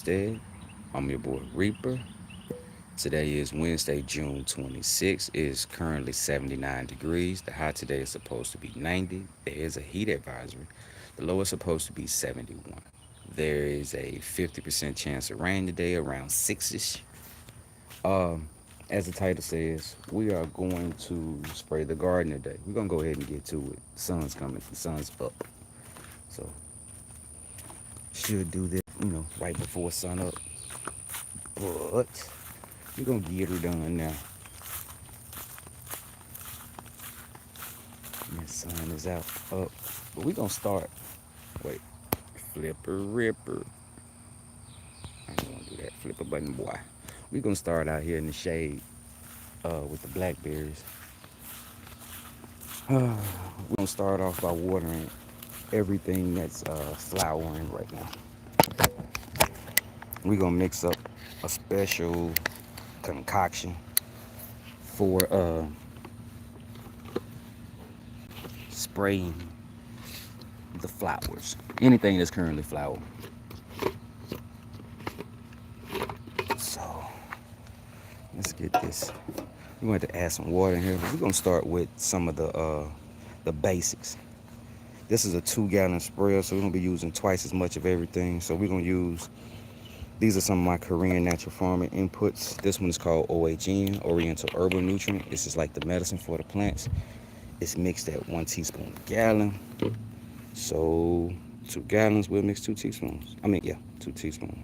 Homestead. I'm your boy Reaper. Today is Wednesday, June 26th. It is currently 79 degrees. The high today is supposed to be 90. There is a heat advisory. The low is supposed to be 71. There is a 50% chance of rain today around 6ish. Um, as the title says, we are going to spray the garden today. We're going to go ahead and get to it. The sun's coming. The sun's up. So, should do this, right before sun up. But we're gonna get her done now. And the sun is out up. But we're gonna start. Wait. Flipper ripper. I ain't gonna do that. Flipper button boy. We're gonna start out here in the shade with the blackberries. We're gonna start off by watering everything that's flowering right now. We're gonna mix up a special concoction for spraying the flowers. Anything that's currently flowering. So let's get this. We're going to add some water in here. We're going to start with some of the basics. This is a 2-gallon sprayer, so we're going to be using twice as much of everything. So we're going to use, these are some of my Korean natural farming inputs. This one is called OHN, Oriental Herbal Nutrient. This is like the medicine for the plants. It's mixed at 1 teaspoon a gallon. So 2 gallons, we'll mix 2 teaspoons. 2 teaspoons.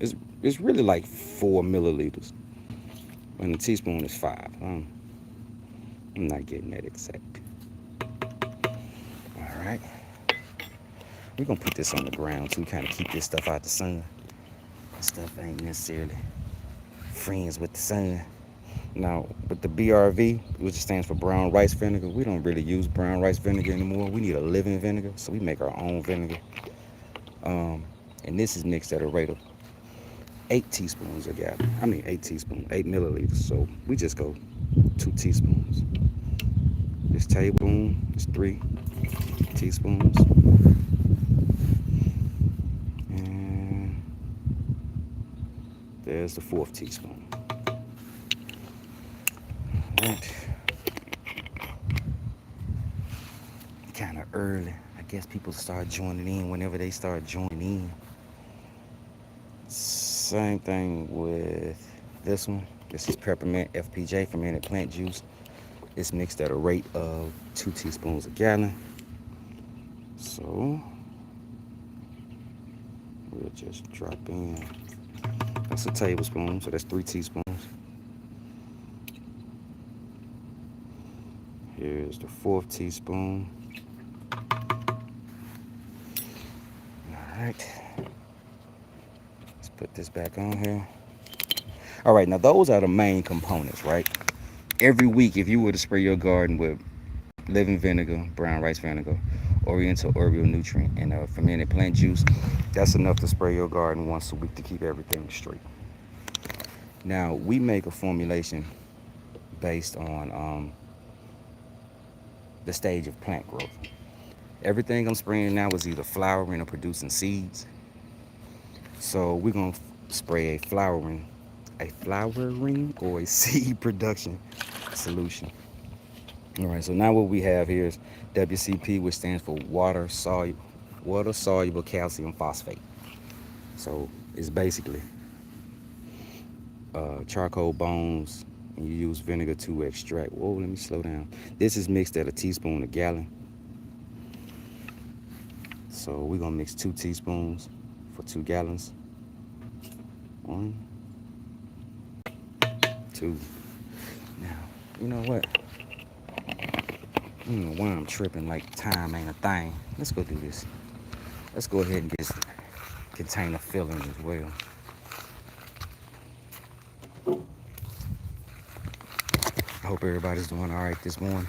It's really like 4 milliliters. And a teaspoon is 5. I'm not getting that exact. All right. We're going to put this on the ground too, kind of keep this stuff out the sun. This stuff ain't necessarily friends with the sun. Now, with the BRV, which stands for brown rice vinegar, we don't really use brown rice vinegar anymore. We need a living vinegar, so we make our own vinegar. And this is mixed at a rate of 8 teaspoons a gallon. 8 milliliters. So we just go 2 teaspoons. This tablespoon is 3 teaspoons. And there's the 4th teaspoon. Right. Kind of early. I guess people start joining in whenever they start joining in. Same thing with this one. This is peppermint FPJ, fermented plant juice. It's mixed at a rate of 2 teaspoons a gallon. So we'll just drop in. That's a tablespoon, so that's 3 teaspoons. Here's the 4th teaspoon. All right. Let's put this back on here. All right, now those are the main components, right? Every week, if you were to spray your garden with living vinegar, brown rice vinegar, Oriental Herbal Nutrient, and fermented plant juice, that's enough to spray your garden once a week to keep everything straight. Now, we make a formulation based on the stage of plant growth. Everything I'm spraying now is either flowering or producing seeds. So we're going to spray a flowering or a seed production solution. All right, so now what we have here is WCP, which stands for water soluble calcium phosphate. So it's basically charcoal bones, and you use vinegar to extract. Whoa, let me slow down. This is mixed at a teaspoon a gallon. So we're gonna mix 2 teaspoons for 2 gallons. 1, 2. Now, you know what? I don't know why I'm tripping like time ain't a thing. Let's go do this. Let's go ahead and get this container filling as well. I hope everybody's doing all right this morning.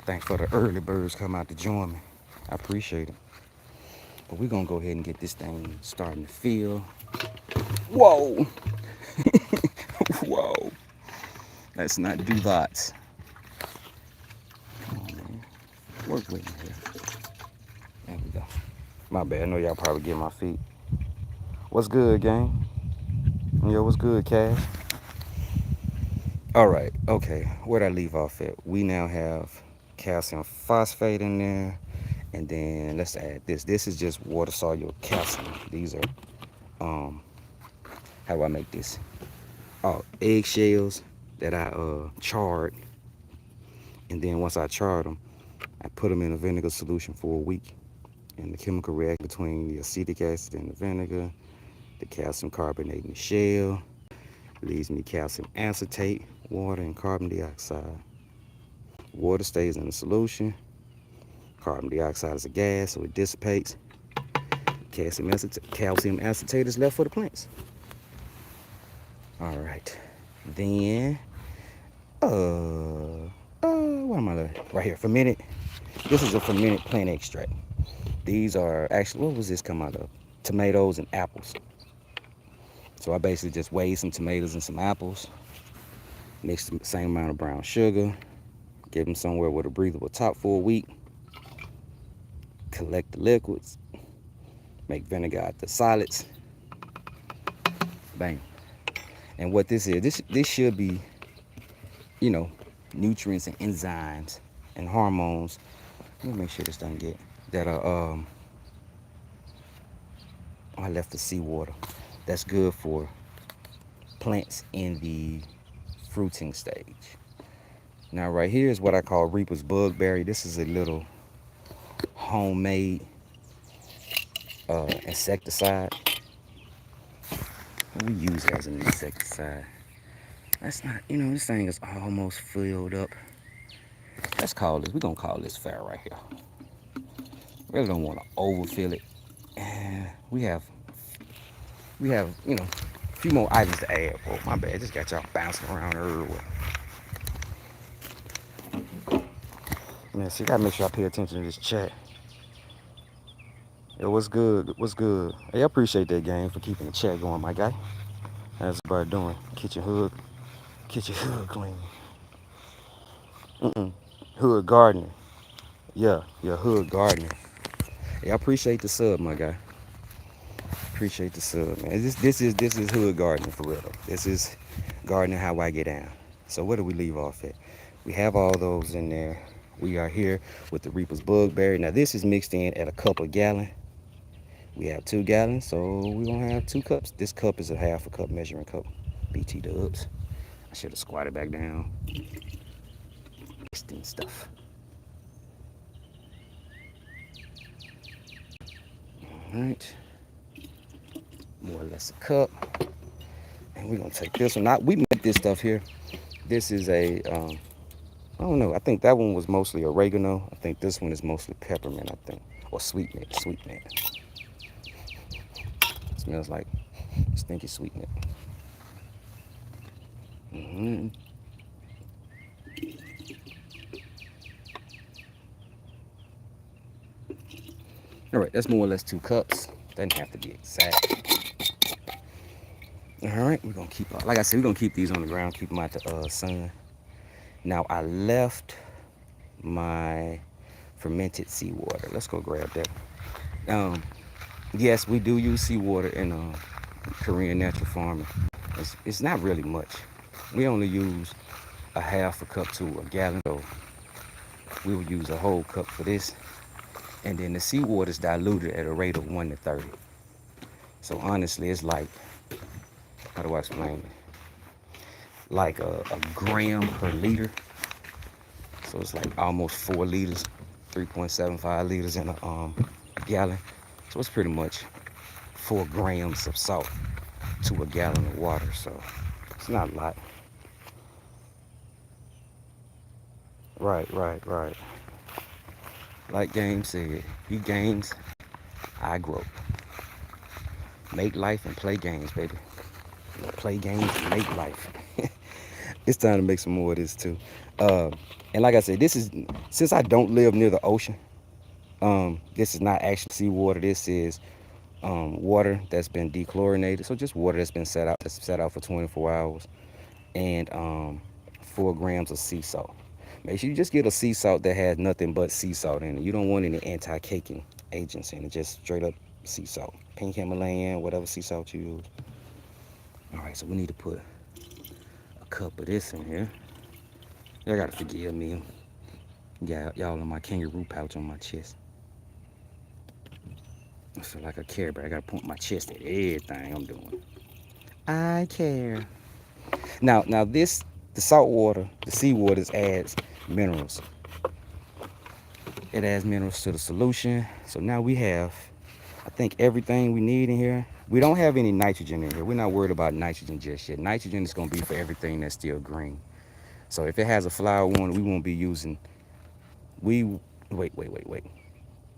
Thanks for the early birds come out to join me. I appreciate it. But we're gonna go ahead and get this thing starting to fill. Whoa! Whoa! Let's not do that. Come on, man. Work with me here. There we go. My bad. I know y'all probably get my feet. What's good, gang? Yo, what's good, Cash? All right, okay. Where'd I leave off at? We now have calcium phosphate in there, and then let's add this. This is just water soluble calcium. These are how do I make this? Oh, eggshells that I charred, and then once I charred them, I put them in a vinegar solution for a week, and the chemical reaction between the acetic acid and the vinegar, the calcium carbonate in the shell, leaves me calcium acetate, water, and carbon dioxide. Water stays in the solution. Carbon dioxide is a gas, so it dissipates. Calcium acetate is left for the plants. All right. Then, what am I doing? Right here, fermented. This is a fermented plant extract. These are actually, what was this come out of? Tomatoes and apples. So I basically just weighed some tomatoes and some apples, mixed the same amount of brown sugar, give them somewhere with a breathable top for a week, collect the liquids, make vinegar out the solids, bang. And what this is, this should be, you know, nutrients and enzymes and hormones. Let me make sure this doesn't get that are I left the seawater. That's good for plants in the fruiting stage. Now right here is what I call Reaper's Bugberry. This is a little homemade insecticide. We use it as an insecticide. That's not, you know, this thing is almost filled up. Let's call this, we're gonna call this fair right here. Really don't want to overfill it. And we have, you know, a few more items to add. Oh, my bad, just got y'all bouncing around everywhere. Man, see, gotta make sure I pay attention to this chat. Yo, what's good? What's good? Hey, I appreciate that, gang, for keeping the chat going, my guy. How's everybody doing? Kitchen hood clean. Hood gardening. Yeah, hood gardening. Hey, I appreciate the sub, my guy. Appreciate the sub, man. This is hood gardening for real. This is gardening how I get down. So where do we leave off at? We have all those in there. We are here with the Reaper's Bugberry. Now this is mixed in at a cup a gallon. We have 2 gallons, so we're gonna have 2 cups. This cup is a half a cup measuring cup. BT dubs. I should have squatted back down. Mixing stuff. All right. More or less a cup. And we're gonna take this one out. We make this stuff here. This is a I don't know. I think that one was mostly oregano. I think this one is mostly peppermint, I think. Or sweet mint. Smells like stinky sweet mint. All right, that's more or less 2 cups. Doesn't have to be exact. All right, we're gonna keep, like I said, we're gonna keep these on the ground, keep them out the sun. Now I left my fermented seawater. Let's go grab that. Yes, we do use seawater in Korean natural farming. It's not really much. We only use a half a cup to a gallon. So we will use a whole cup for this. And then the seawater is diluted at a rate of 1 to 30. So honestly, it's like, how do I explain it? Like a gram per liter. So it's like almost 4 liters, 3.75 liters in a gallon. So it's pretty much 4 grams of salt to a gallon of water. So it's not a lot. Right. Like Games said, you games, I grow. Make life and play games, baby. Play games and make life. It's time to make some more of this too. And like I said, this is, since I don't live near the ocean, this is not actually seawater. This is water that's been dechlorinated. So just water that's been set out for 24 hours, and 4 grams of sea salt. Make sure you just get a sea salt that has nothing but sea salt in it. You don't want any anti-caking agents in it. Just straight up sea salt. Pink Himalayan, whatever sea salt you use. All right, so we need to put a cup of this in here. Y'all gotta forgive me. Yeah, y'all in my kangaroo pouch on my chest. I feel like a care bear. I gotta point my chest at everything I'm doing. I care. Now this, the salt water, the seawater adds minerals. It adds minerals to the solution. So now we have, I think, everything we need in here. We don't have any nitrogen in here. We're not worried about nitrogen just yet. Nitrogen is gonna be for everything that's still green. So if it has a flower on it, we won't be using, we, wait.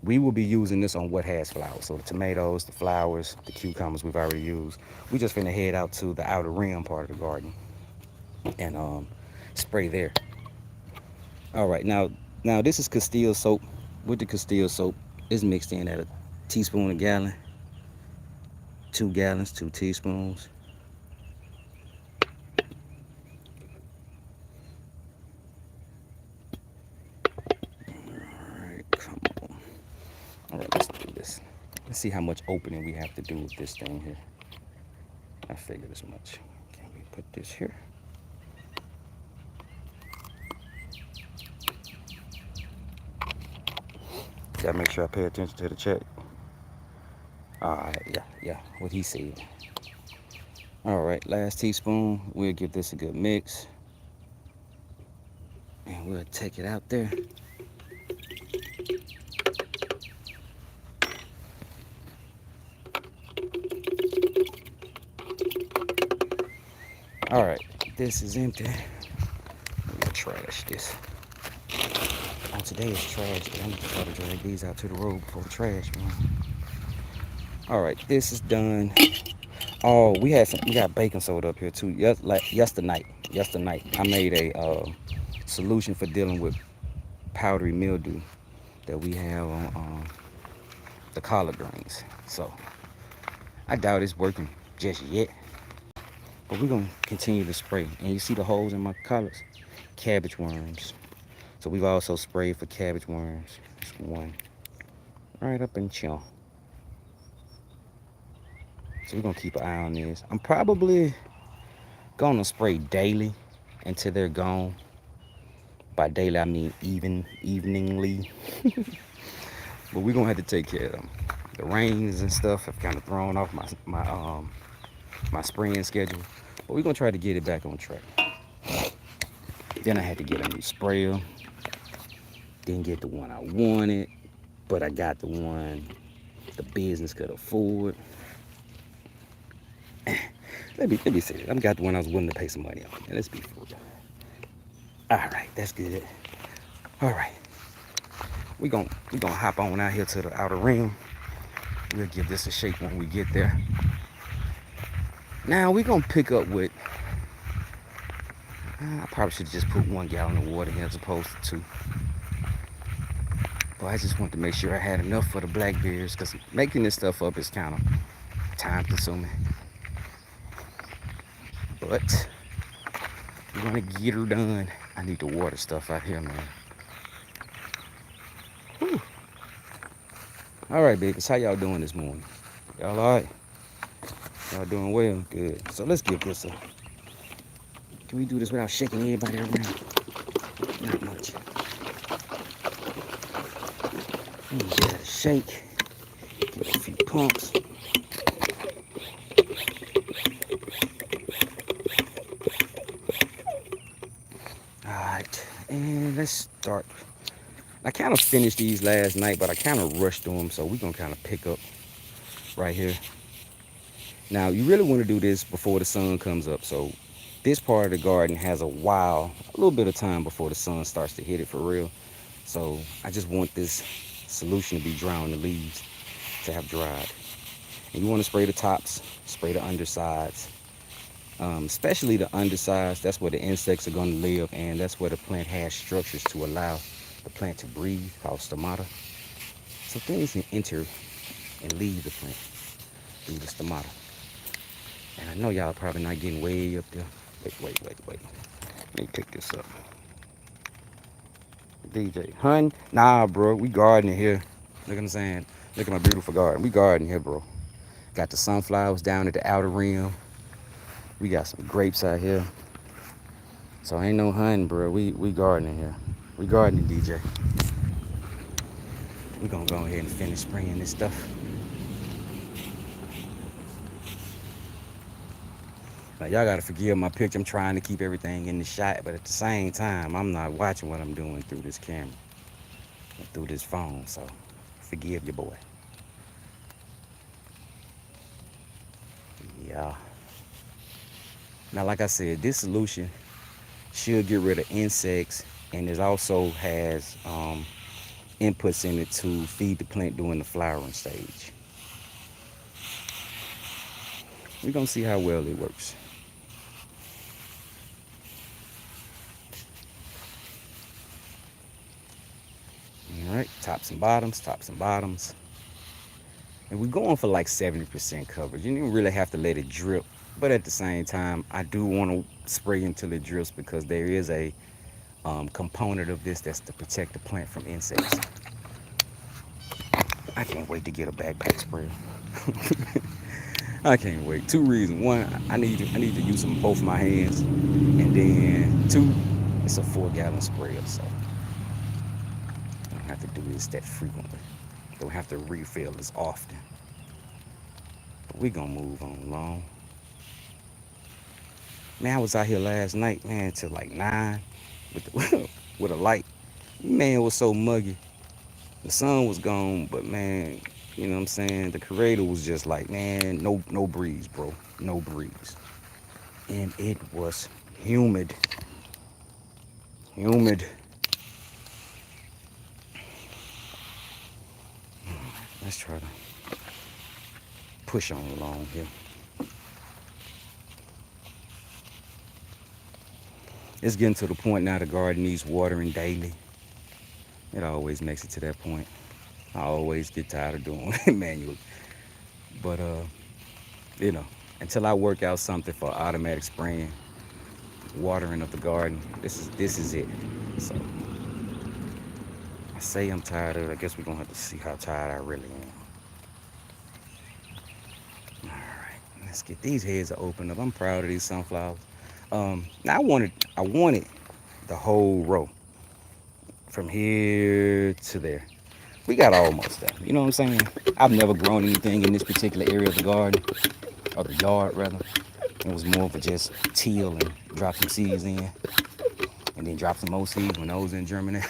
We will be using this on what has flowers. So the tomatoes, the flowers, the cucumbers we've already used. We just finna head out to the outer rim part of the garden and spray there. All right, now this is Castile soap. With the Castile soap, it's mixed in at a teaspoon a gallon, 2 gallons, 2 teaspoons. All right, come on. All right, let's do this. Let's see how much opening we have to do with this thing here. I figured as much. Can we put this here? Gotta make sure I pay attention to the check. All right, yeah, what he said. All right, last teaspoon. We'll give this a good mix. And we'll take it out there. All right, this is empty. We'll trash this. Oh, today is trash day. I'm gonna try to drag these out to the road before the trash, man. All right, this is done. Oh, we got baking soda up here too. Yesterday, I made a solution for dealing with powdery mildew that we have on the collard greens. So I doubt it's working just yet, but we're gonna continue to spray. And you see the holes in my collards? Cabbage worms. So we've also sprayed for cabbage worms. There's one right up in chill. So we're gonna keep an eye on this. I'm probably gonna spray daily until they're gone. By daily I mean eveningly. But we're gonna have to take care of them. The rains and stuff have kind of thrown off my spraying schedule. But we're gonna try to get it back on track. Then I had to get a new sprayer. Didn't get the one I wanted, but I got the one the business could afford. Let me see it. I got the one I was willing to pay some money on. Let's be for real. All right, that's good. All right, we gonna hop on out here to the outer rim. We'll give this a shake when we get there. Now we gonna pick up with. I probably should just put 1 gallon of water in as opposed to 2. But I just wanted to make sure I had enough for the blackberries because making this stuff up is kind of time consuming. But we're gonna get her done. I need to water stuff out here, man. Whew. All right, babies, how y'all doing this morning? Y'all all right? Y'all doing well? Good. So let's give this a. Can we do this without shaking everybody around? Not much. Give it a shake. Give it a few pumps. Alright, and let's start. I kind of finished these last night, but I kind of rushed through them, so we're going to kind of pick up right here. Now, you really want to do this before the sun comes up, so this part of the garden has a little bit of time before the sun starts to hit it for real. So I just want this solution to be dry on the leaves, to have dried. And you want to spray the tops, spray the undersides. Especially the undersides, that's where the insects are going to live, and that's where the plant has structures to allow the plant to breathe, called stomata. So things can enter and leave the plant through the stomata. And I know y'all probably not getting way up there. Wait. Let me pick this up. DJ, hun? Nah, bro, we gardening here. Look what I'm saying. Look at my beautiful garden. We garden here, bro. Got the sunflowers down at the outer rim. We got some grapes out here. So ain't no hunting, bro. We gardening here. We gardening, DJ. We gonna go ahead and finish spraying this stuff. Now y'all gotta forgive my picture. I'm trying to keep everything in the shot, but at the same time, I'm not watching what I'm doing through this camera, through this phone. So forgive your boy. Yeah. Now, like I said, this solution should get rid of insects, and it also has inputs in it to feed the plant during the flowering stage. We're gonna see how well it works. All right, tops and bottoms, tops and bottoms. And we're going for like 70% coverage. You don't really have to let it drip, but at the same time, I do want to spray until it drips because there is a component of this that's to protect the plant from insects. I can't wait to get a backpack sprayer. I can't wait. Two reasons. One, I need to use them both my hands, and then two, it's a 4-gallon sprayer, so I don't have to do this that frequently. Don't have to refill as often. But we gonna move on along. Man, I was out here last night, man, till like 9 with with a light. Man, it was so muggy. The sun was gone, but man, you know what I'm saying? The creator was just like, man, no breeze, bro. No breeze. And it was humid. Humid. Let's try to push on along here. It's getting to the point now the garden needs watering daily. It always makes it to that point. I always get tired of doing it manually. But you know, until I work out something for automatic spraying, watering of the garden, this is it. So I say I'm tired of it. I guess we're gonna have to see how tired I really am. All right, let's get these heads to open up. I'm proud of these sunflowers. Now I wanted the whole row from here to there. We got almost there. You know what I'm saying? I've never grown anything in this particular area of the garden, or the yard rather. It was more of a just till and drop some seeds in, and then drop some more seeds when those in germinate.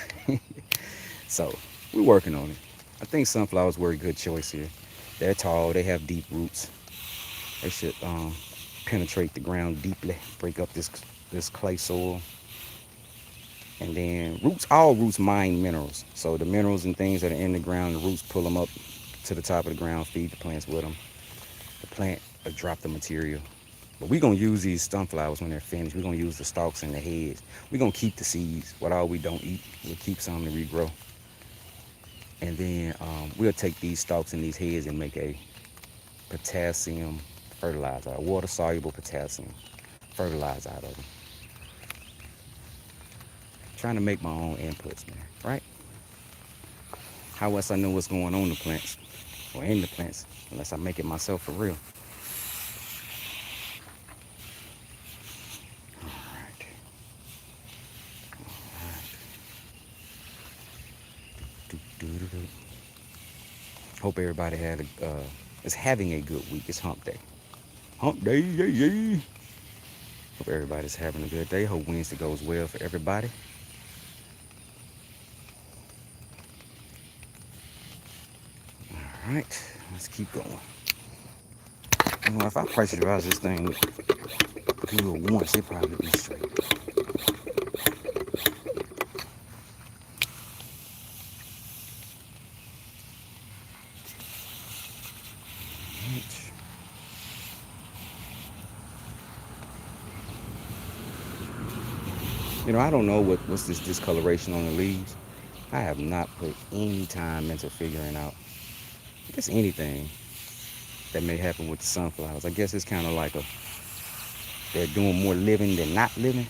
So we're working on it. I think sunflowers were a good choice here. They're tall. They have deep roots. They should penetrate the ground deeply, break up this clay soil. And then all roots mine minerals. So the minerals and things that are in the ground, the roots pull them up to the top of the ground, feed the plants with them. The plant will drop the material. But we're going to use these sunflowers when they're finished. We're going to use the stalks and the heads. We're going to keep the seeds. What all we don't eat, we'll keep some to regrow. And then we'll take these stalks and these heads and make a potassium fertilizer, a water-soluble potassium fertilizer out of them. Trying to make my own inputs, man, right? How else I know what's going on in the plants or in the plants unless I make it myself for real? All right. Do. Hope everybody is having a good week. It's hump day. Hump day, yeah, yeah. Hope everybody's having a good day. Hope Wednesday goes well for everybody. All right, let's keep going. You know, if I pressurize this thing good once, it probably be straight. You know, I don't know what's this discoloration on the leaves. I have not put any time into figuring out, I guess, anything that may happen with the sunflowers. I guess it's kind of like they're doing more living than not living.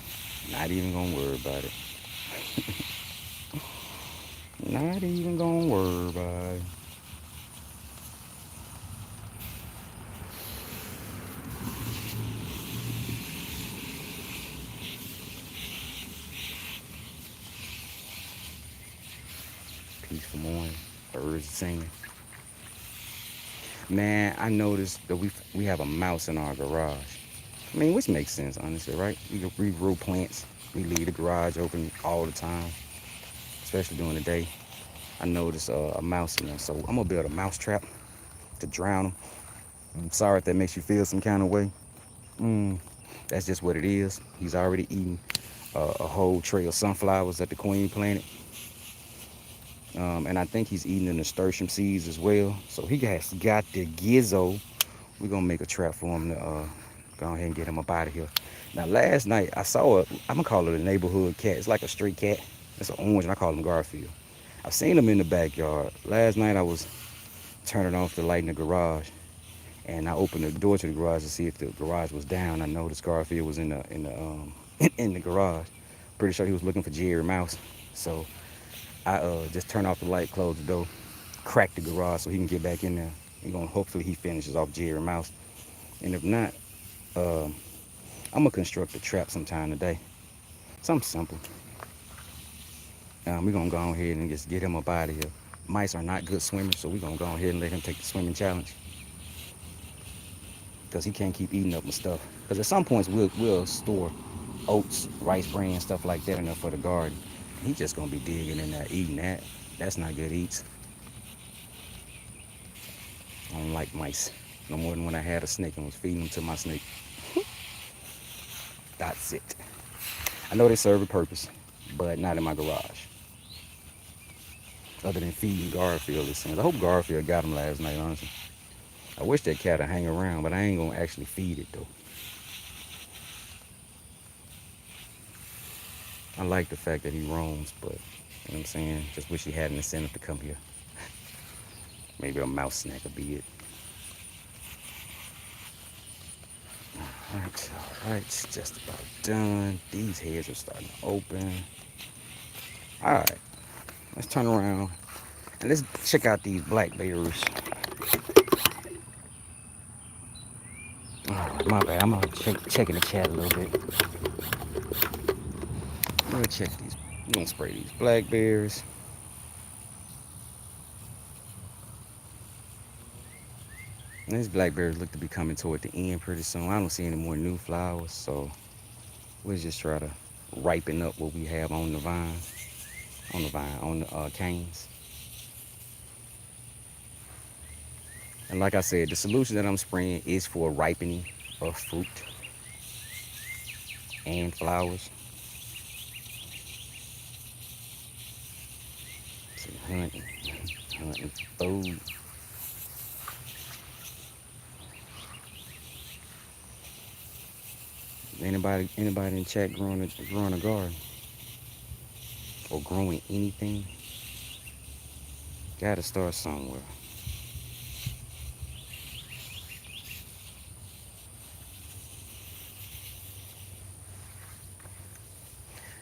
Not even gonna worry about it. Not even gonna worry about it. birds are singing. Man, I noticed that we have a mouse in our garage. I mean, which makes sense, honestly, right? We grow plants. We leave the garage open all the time, especially during the day. I noticed a mouse in there, so I'm gonna build a mouse trap to drown him. I'm sorry if that makes you feel some kind of way. Mm, that's just what it is. He's already eaten a whole tray of sunflowers that the queen planted. And I think he's eating the nasturtium seeds as well. So he has got the gizzo. We're gonna make a trap for him to go ahead and get him up out of here. Now last night I saw I'm gonna call it a neighborhood cat. It's like a street cat. It's an orange and I call him Garfield. I've seen him in the backyard. Last night I was turning off the light in the garage and I opened the door to the garage to see if the garage was down. I noticed Garfield was in the in the garage. Pretty sure he was looking for Jerry Mouse. So I just turned off the light, closed the door, cracked the garage so he can get back in there. And going hopefully he finishes off Jerry Mouse. And if not, I'm gonna construct a trap sometime today. Something simple. We're gonna go ahead and just get him up out of here. Mice are not good swimmers, so we're gonna go ahead and let him take the swimming challenge. Because he can't keep eating up my stuff. Because at some points we'll store oats, rice bran, stuff like that in there for the garden. He's just gonna be digging in there eating that. That's not good eats. I don't like mice. No more than when I had a snake and was feeding them to my snake. That's it. I know they serve a purpose, but not in my garage. Other than feeding Garfield, it seems. I hope Garfield got him last night, honestly. I wish that cat would hang around, but I ain't gonna actually feed it though. I like the fact that he roams, but you know what I'm saying? Just wish he had an incentive to come here. Maybe a mouse snack would be it. All right, just about done. These heads are starting to open. All right, let's turn around and let's check out these blackberries. Oh, my bad, I'm gonna check in the chat a little bit. I'm gonna check these, I'm gonna spray these blackberries. And these blackberries look to be coming toward the end pretty soon. I don't see any more new flowers, so we'll just try to ripen up what we have on the vine, on the canes. And like I said, the solution that I'm spraying is for ripening of fruit and flowers. So hunting food. Anybody in chat growing a garden or growing anything? Gotta start somewhere.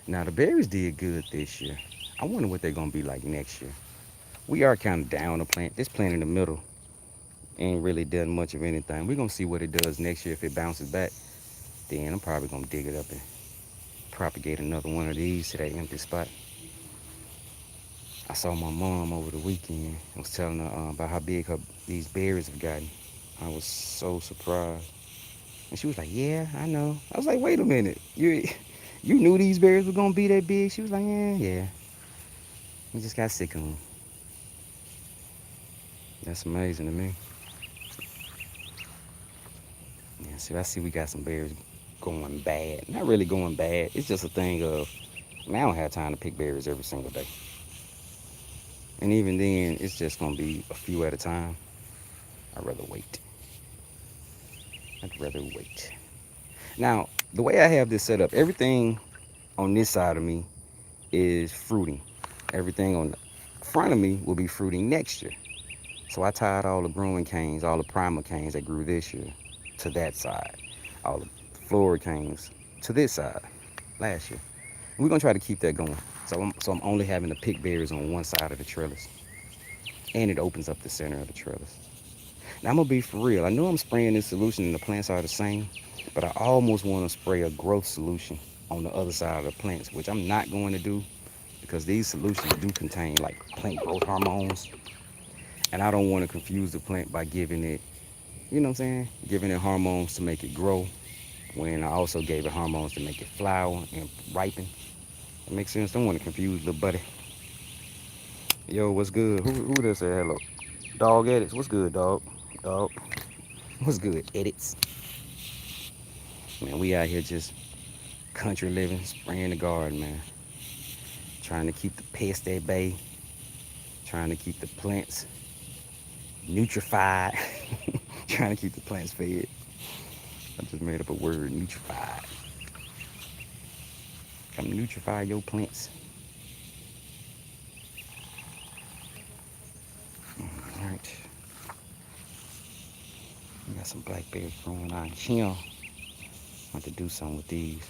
Now the berries did good this year. I wonder what they're gonna be like next year. We are kind of down a plant. This plant in the middle ain't really done much of anything. We're gonna see what it does next year. If it bounces back, then I'm probably gonna dig it up and propagate another one of these to that empty spot. I saw my mom over the weekend. I was telling her about how big these berries have gotten. I was so surprised. And she was like, yeah, I know. I was like, wait a minute. You knew these berries were gonna be that big? She was like, yeah. We just got sick of them. That's amazing to me. Yeah, see, I see we got some berries going bad. Not really going bad. It's just a thing of, man, I don't have time to pick berries every single day. And even then, it's just gonna be a few at a time. I'd rather wait. Now, the way I have this set up, everything on this side of me is fruiting. Everything on the front of me will be fruiting next year. So I tied all the growing canes, all the primer canes that grew this year to that side. All the floral canes to this side last year. And we're gonna try to keep that going. So I'm only having to pick berries on one side of the trellis. And it opens up the center of the trellis. Now I'm gonna be for real. I know I'm spraying this solution and the plants are the same, but I almost want to spray a growth solution on the other side of the plants, which I'm not going to do because these solutions do contain like plant growth hormones. And I don't want to confuse the plant by giving it, you know what I'm saying, giving it hormones to make it grow, when I also gave it hormones to make it flower and ripen. It makes sense. Don't want to confuse little buddy. Yo, what's good? Who does say hello? Dog edits. What's good, dog? Dog. What's good, edits? Man, we out here just country living, spraying the garden, man. Trying to keep the pests at bay. Trying to keep the plants nutrified. Trying to keep the plants fed. I just made up a word, nutrified. Come nutrify your plants. All right. We got some blackberries growing on here. I want to do something with these.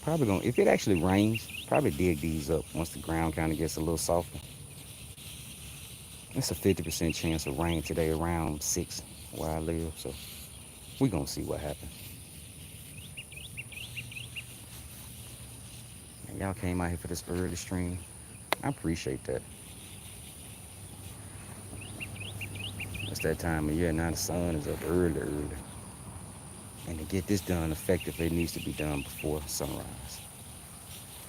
Probably gonna, if it actually rains, probably dig these up once the ground kind of gets a little softer. It's a 50% chance of rain today around 6 where I live, so we're gonna see what happens. And y'all came out here for this early stream. I appreciate that. It's that time of year now, the sun is up early, early. And to get this done effectively, it needs to be done before sunrise.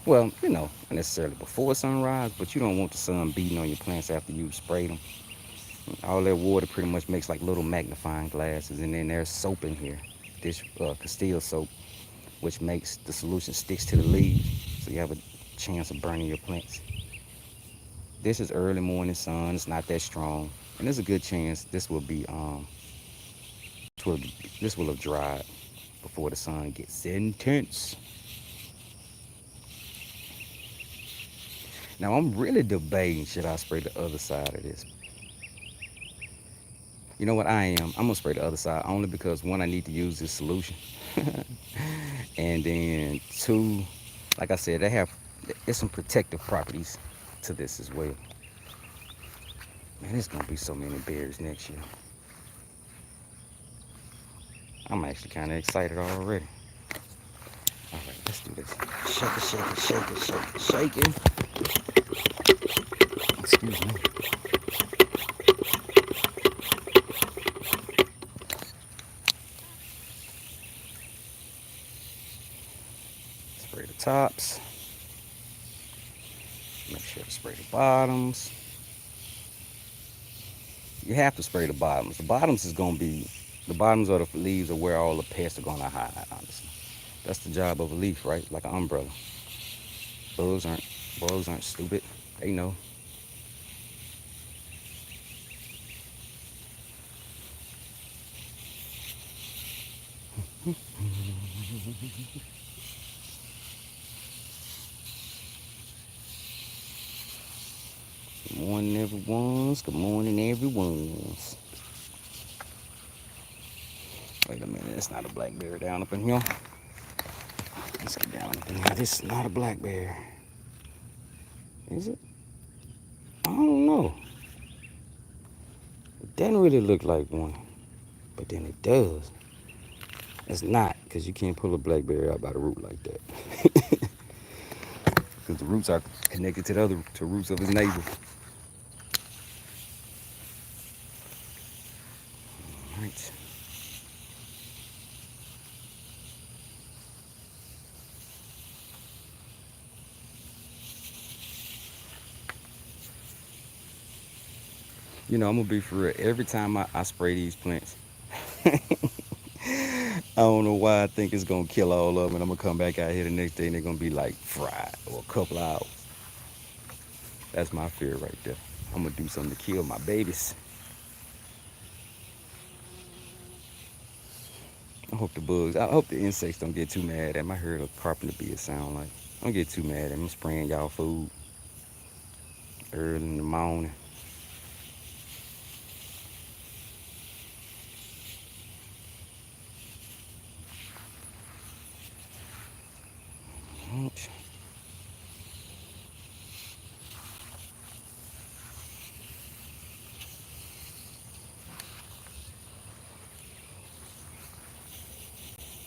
Well, not necessarily before sunrise, but you don't want the sun beating on your plants after you've sprayed them. All that water pretty much makes like little magnifying glasses, and then there's soap in here, this Castile soap, which makes the solution sticks to the leaves, so you have a chance of burning your plants. This is early morning sun. It's not that strong, and there's a good chance this will be this will have dried before the sun gets intense. Now I'm really debating, should I spray the other side of this? You know what I am? I'm gonna spray the other side only because one, I need to use this solution, and then two, like I said, there's some protective properties to this as well. Man, there's gonna be so many berries next year. I'm actually kind of excited already. All right, let's do this. Shake it, shake it, shake it, shake it, shake it. Excuse me. Spray the tops. Make sure to spray the bottoms. You have to spray the bottoms. The bottoms of the leaves are where all the pests are gonna hide, honestly. That's the job of a leaf, right? Like an umbrella. Bugs aren't stupid. They know. Good morning, everyone's. Good morning, everyone's. Wait a minute, it's not a blackberry down up in here. Let's get down up in here. This is not a blackberry. Is it? I don't know. It doesn't really look like one, but then it does. It's not, because you can't pull a blackberry out by the root like that. Because the roots are connected to the roots of his neighbor. All right. I'm gonna be for real. Every time I spray these plants, I don't know why I think it's gonna kill all of them, and I'm gonna come back out here the next day and they're gonna be like fried or a couple of hours. That's my fear right there. I'm gonna do something to kill my babies. I hope the insects don't get too mad at me. I heard a carpenter bee sound like. Don't get too mad at me. I'm spraying y'all food early in the morning.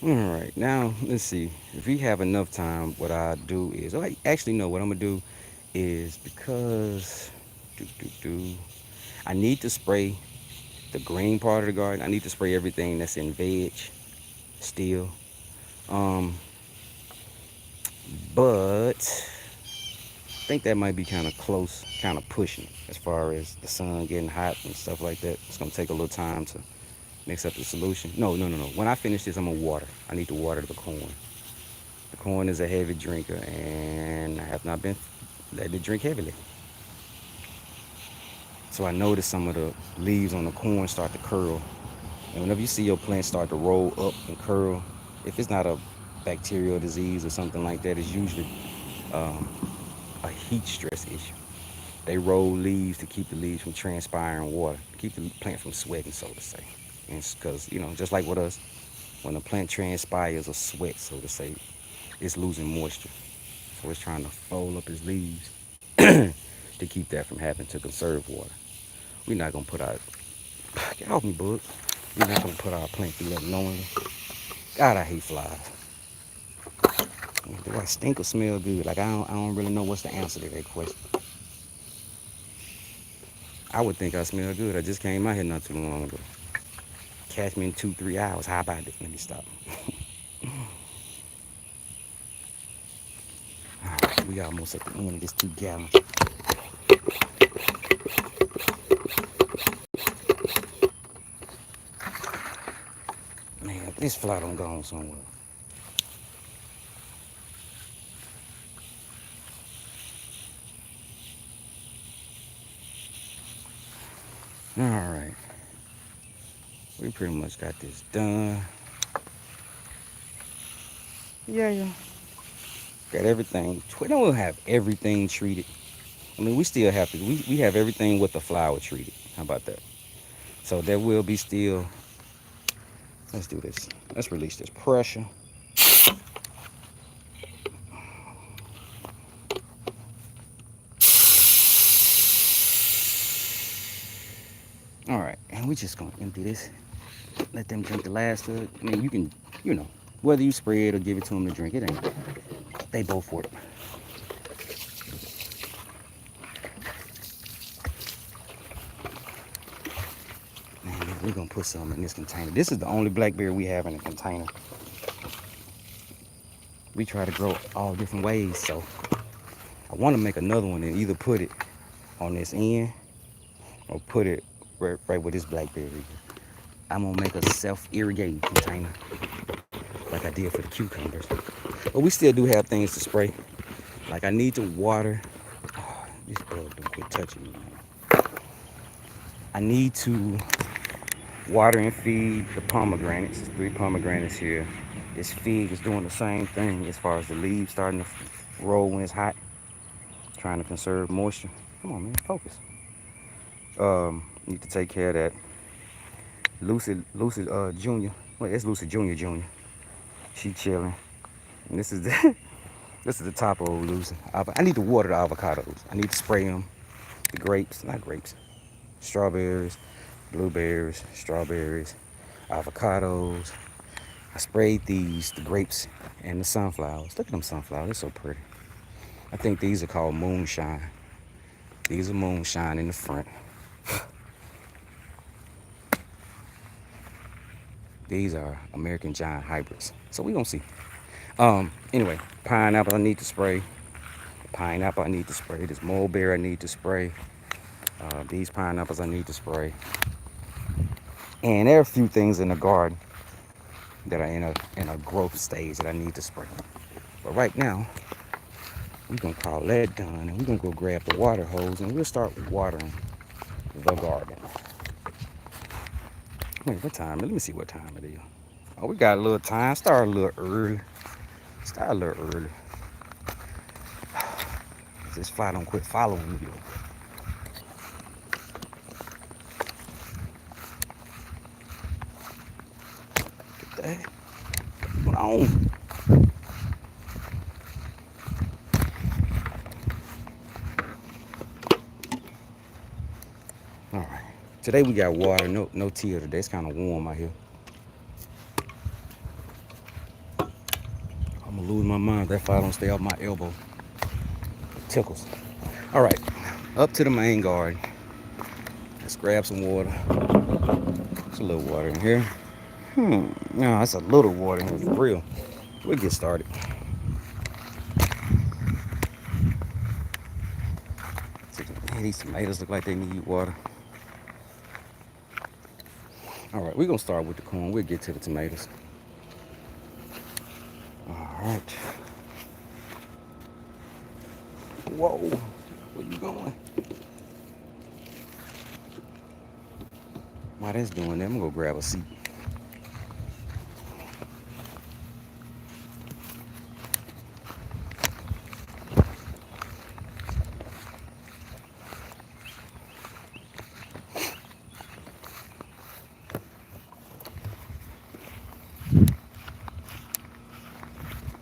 All right, now let's see. If we have enough time, what I do is, actually, no, what I'm gonna do is, because I need to spray the green part of the garden. I need to spray everything that's in veg still. Um, but I think that might be kind of close, kind of pushing as far as the sun getting hot and stuff like that. It's gonna take a little time to mix up the solution. No, no, no, no. When I finish this, I'm gonna water. I need to water the corn. The corn is a heavy drinker, and I have not been letting it drink heavily. So I noticed some of the leaves on the corn start to curl. And whenever you see your plant start to roll up and curl, if it's not a bacterial disease or something like that, it's usually um, a heat stress issue. They roll leaves to keep the leaves from transpiring water, keep the plant from sweating, so to say. And because, just like with us, when a plant transpires or sweats, so to say, it's losing moisture. So it's trying to fold up its leaves to keep that from happening, to conserve water. We're not going to put our, get off me, bud. We're not going to put our plant through that knowingly. God, I hate flies. Do I stink or smell good? Like, I don't really know what's the answer to that question. I would think I smell good. I just came out here not too long ago. Catch me in 2-3 hours. How about it? Let me stop. All right, we almost at the end of this 2 gallon. Man, this fly done gone somewhere. All right. We pretty much got this done. Yeah. Got everything. We don't have everything treated. I mean, we still have to. We have everything with the flower treated. How about that? So there will be still. Let's do this. Let's release this pressure. All right, and we just gonna empty this. Let them drink the last of it. I mean, you can, whether you spray it or give it to them to drink, it ain't. They both work. Man, we're gonna put some in this container. This is the only blackberry we have in a container. We try to grow all different ways, so I want to make another one and either put it on this end or put it right with this blackberry. I'm gonna make a self-irrigating container like I did for the cucumbers. But we still do have things to spray. Like I need to water. Oh, this bug don't quit touching me, man. I need to water and feed the pomegranates. There's 3 pomegranates here. This fig is doing the same thing as far as the leaves starting to roll when it's hot. Trying to conserve moisture. Come on, man, focus. Need to take care of that. Lucid Junior. Wait, it's Lucid Junior. She chilling. And this is the this is the top of old Lucid. I need to water the avocados. I need to spray them. The grapes, not grapes. Strawberries, blueberries, strawberries, avocados. I sprayed the grapes, and the sunflowers. Look at them sunflowers, they're so pretty. I think these are called moonshine. These are moonshine in the front. These are American giant hybrids. So we gonna see. Anyway, pineapple I need to spray. Pineapple I need to spray. This mulberry I need to spray. These pineapples I need to spray. And there are a few things in the garden that are in a growth stage that I need to spray. But right now, we're gonna call that done, and we're gonna go grab the water hose and we'll start watering the garden. Wait, what time? Let me see what time it is. Oh, we got a little time. Start a little early. This fly don't quit following me. Get that. What's going on? All right. Today we got water. No tea today. It's kind of warm out here. I'm gonna lose my mind if that fly don't stay off my elbow. Tickles. All right. up to the main garden. Let's grab some water. There's a little water in here. No, that's a little water in here for real. We'll get started. Man, these tomatoes look like they need water. All right, we're gonna start with the corn. We'll get to the tomatoes. All right. Whoa, where you going? While that's doing that, I'm gonna go grab a seat.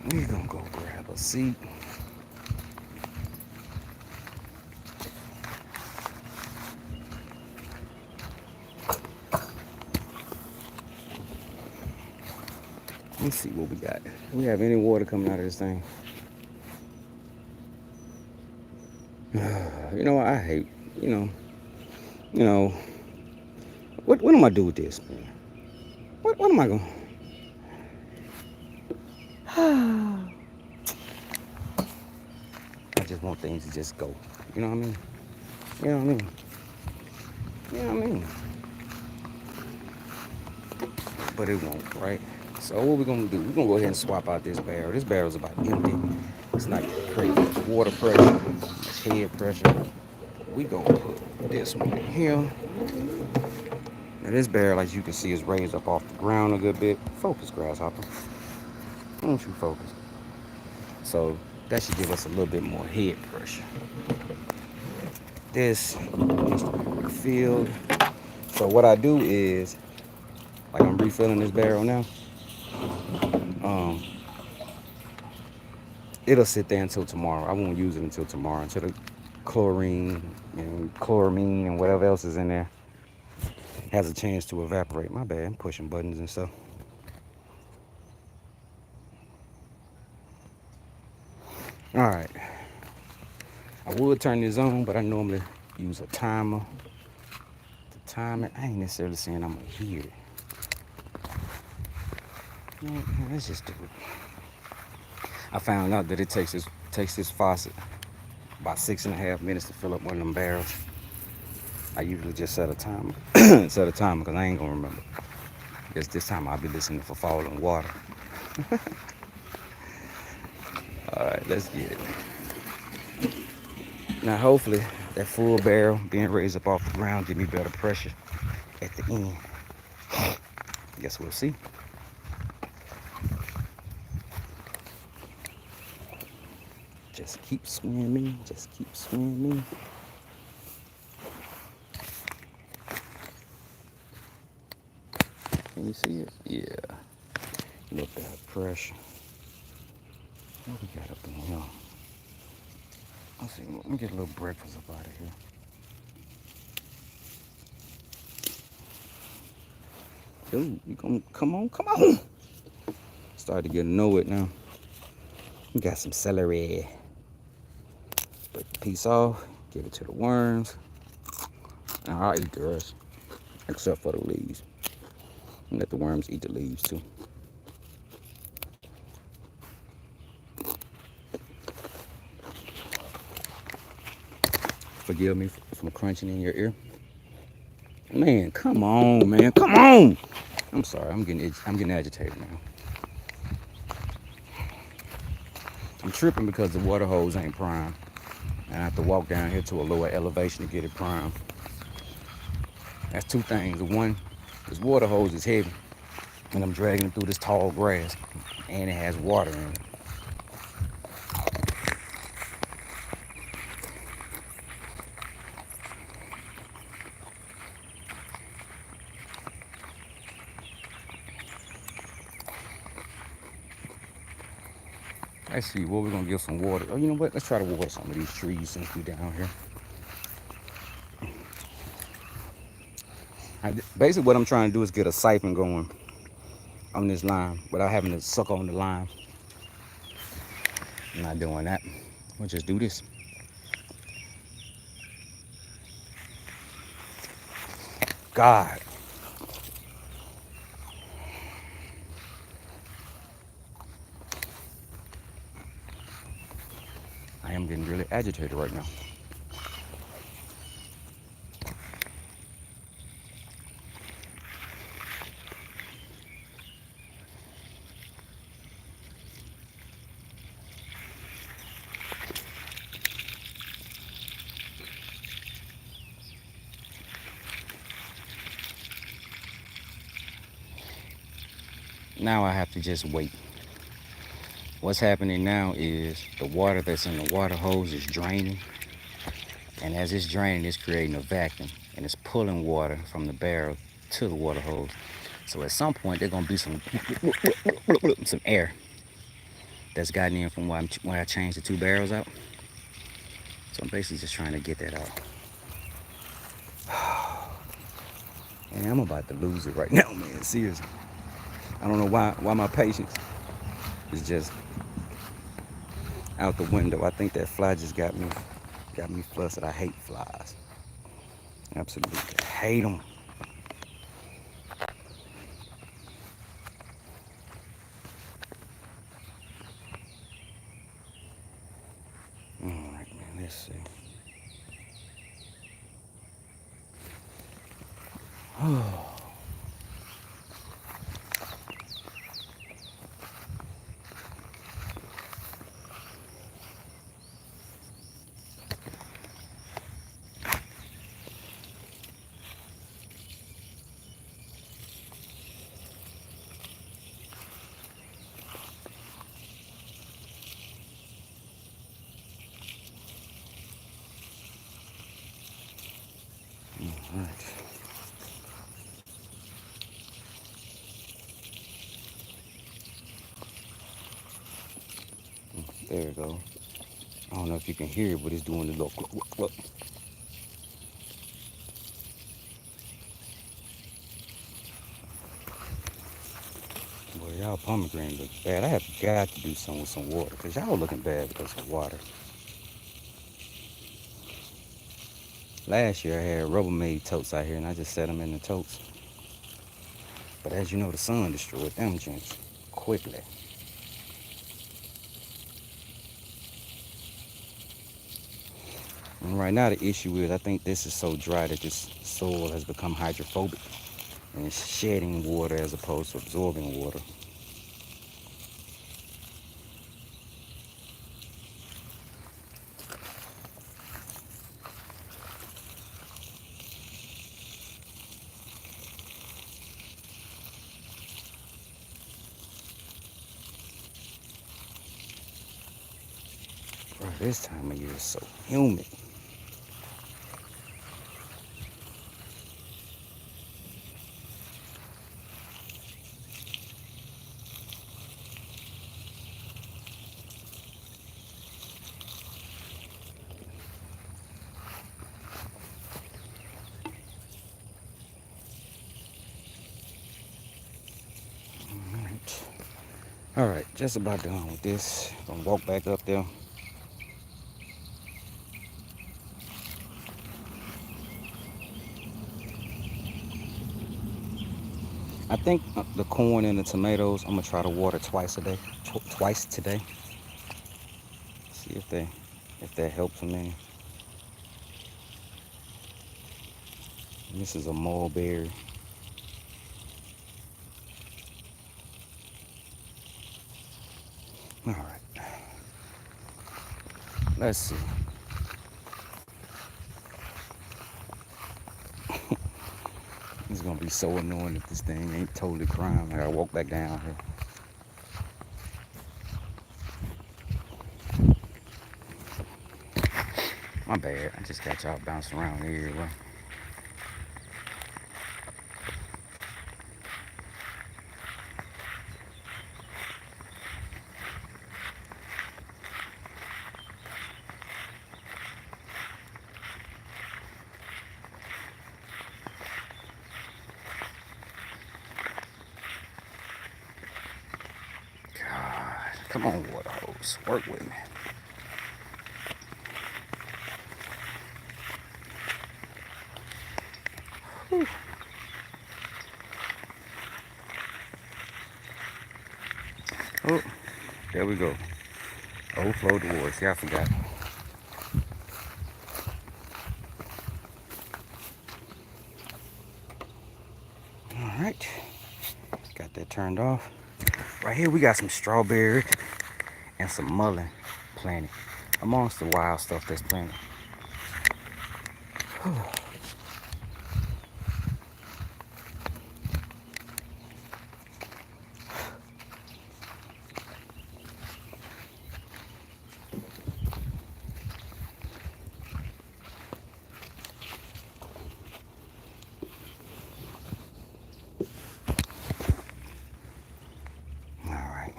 We're gonna go grab a seat. Let's see what we got. Do we have any water coming out of this thing? You know what? I hate, you know, what am I do with this, man? What am I going I just want things to just go. You know what I mean? You know what I mean? You know what I mean? But it won't, right? So what we're gonna do, we're gonna go ahead and swap out this barrel. This barrel's about empty. It's not creating much water pressure, much head pressure. We gonna put this one in here. Now this barrel, as you can see, is raised up off the ground a good bit. Focus, grasshopper. Why don't you focus? So that should give us a little bit more head pressure. This needs to be refilled. So what I do is, like I'm refilling this barrel now. It'll sit there until tomorrow. I won't use it until tomorrow, until the chlorine and chloramine and whatever else is in there has a chance to evaporate. My bad, I'm pushing buttons and stuff. All right. I would turn this on, but I normally use a timer to time it. I ain't necessarily saying I'm gonna hear it. Yeah, let's just do it. I found out that it takes this faucet about 6.5 minutes to fill up one of them barrels. I usually just set a timer, because I ain't gonna remember. Because this time I'll be listening for falling water. All right, let's get it. Now, hopefully, that full barrel being raised up off the ground give me better pressure at the end. Guess we'll see. Just keep swimming. Just keep swimming. Can you see it? Yeah. A little better pressure. What we got up in here? Let's see. Let me get a little breakfast up out of here. Dude, you gonna come on. Starting to get to know it now. We got some celery. Break the piece off, give it to the worms. And I'll eat the rest, except for the leaves. And let the worms eat the leaves too. Forgive me if I'm crunching in your ear. Man, come on, man, come on! I'm sorry, I'm getting agitated now. I'm tripping because the water hose ain't primed. And I have to walk down here to a lower elevation to get it primed. That's two things. One, this water hose is heavy, and I'm dragging it through this tall grass, and it has water in it. Let's see, what we're gonna give some water. Oh, you know what? Let's try to water some of these trees since we're down here. Basically, what I'm trying to do is get a siphon going on this line without having to suck on the line. I'm not doing that. We'll just do this. God. I am getting really agitated right now. Now I have to just wait. What's happening now is the water that's in the water hose is draining. And as it's draining, it's creating a vacuum. And it's pulling water from the barrel to the water hose. So at some point, there's going to be some air that's gotten in from when I changed the two barrels out. So I'm basically just trying to get that out. And I'm about to lose it right now, man. Seriously. I don't know why my patience is just out the window. I think that fly just got me flustered. I hate flies. Absolutely hate them. All right, man. Let's see. Oh. All right. There we go. I don't know if you can hear it, but it's doing the little look. Boy, y'all pomegranate look bad. I have got to do something with some water because y'all looking bad because of water. Last year I had Rubbermaid totes out here and I just set them in the totes. But as you know, the sun destroyed them gents quickly. And right now the issue is I think this is so dry that this soil has become hydrophobic and it's shedding water as opposed to absorbing water. Bro, this time of year is so humid. All right, just about done with this. Gonna walk back up there. I think the corn and the tomatoes, I'm gonna try to water twice a day, twice today. See if that helps them any. This is a mulberry. All right, let's see. It's gonna be so annoying if this thing ain't totally crying. I gotta walk back down here. My bad. I just got y'all bouncing around everywhere. God, come on, water hose, work with me. Whew. Oh, there we go. Overflow the water. See, I forgot. All right. Got that turned off. Right here, we got some strawberries and some mullein planted amongst the wild stuff that's planted. All right.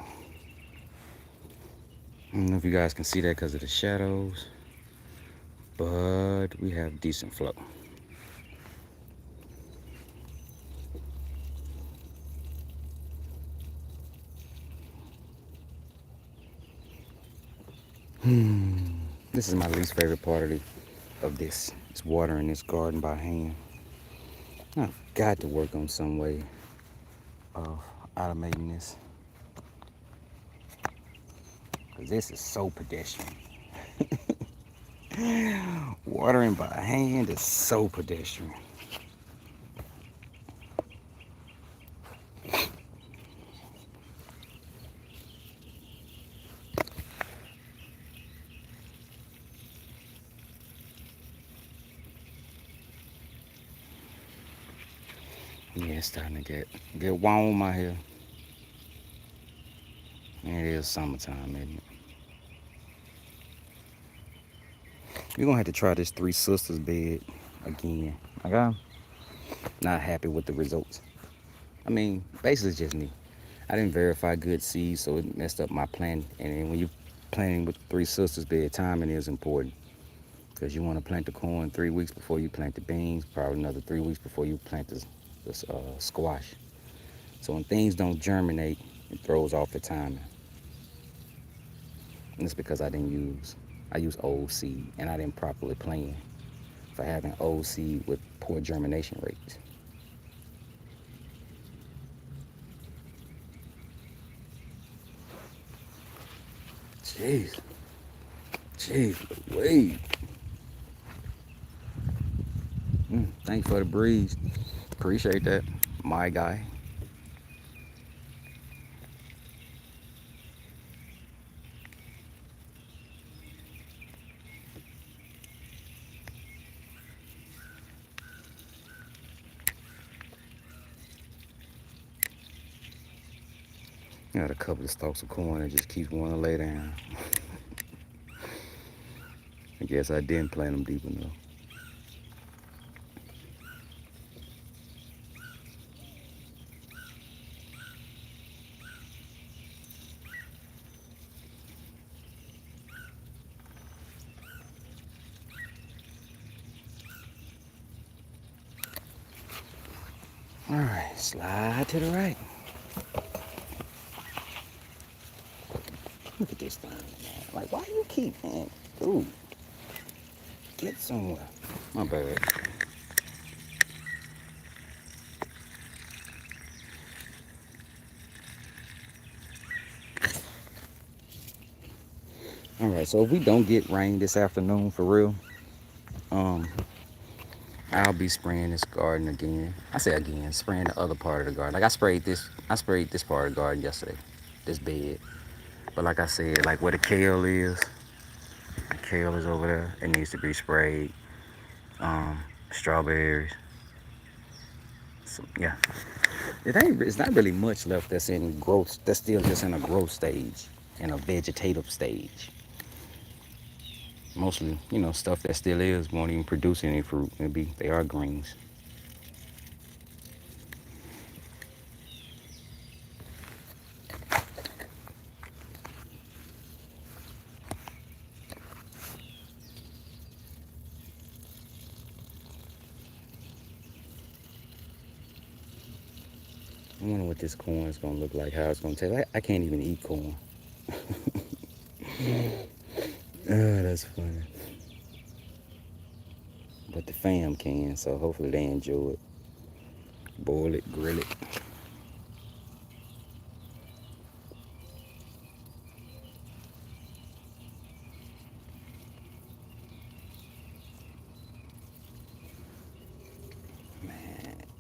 I don't know if you guys can see that because of the shadows, but we have decent flow. This is my least favorite part of this. It's watering this garden by hand. I've got to work on some way of automating this. Because this is so pedestrian. Watering by hand is so pedestrian. Yeah, it's starting to get warm out here. And it is summertime, isn't it? We're gonna have to try this Three Sisters bed again. Like I'm not happy with the results. I mean, basically it's just me. I didn't verify good seeds, so it messed up my plan. And then when you're planting with Three Sisters bed, timing is important. Because you want to plant the corn 3 weeks before you plant the beans, probably another 3 weeks before you plant the squash. So when things don't germinate, it throws off the timing. And it's because I use old seed, and I didn't properly plan for having old seed with poor germination rates. Jeez, jeez, wait. Thanks for the breeze. Appreciate that, my guy. Got a couple of stalks of corn that just keeps wanting to lay down. I guess I didn't plant them deep enough. All right, slide to the right. Look at this thing, man. Like, why do you keep, man? Ooh, get somewhere. My bad. All right, so if we don't get rain this afternoon for real, um, I'll be spraying this garden again. I say again, spraying the other part of the garden. Like I sprayed this part of the garden yesterday, this bed. But like I said, like where the kale is over there. It needs to be sprayed. Strawberries. So, yeah, it's not really much left that's in growth. That's still just in a growth stage, in a vegetative stage. Mostly, stuff that still is won't even produce any fruit. They are greens. I wonder what this corn is gonna look like. How it's gonna taste. I can't even eat corn. Oh, that's funny. But the fam can, so hopefully they enjoy it. Boil it, grill it.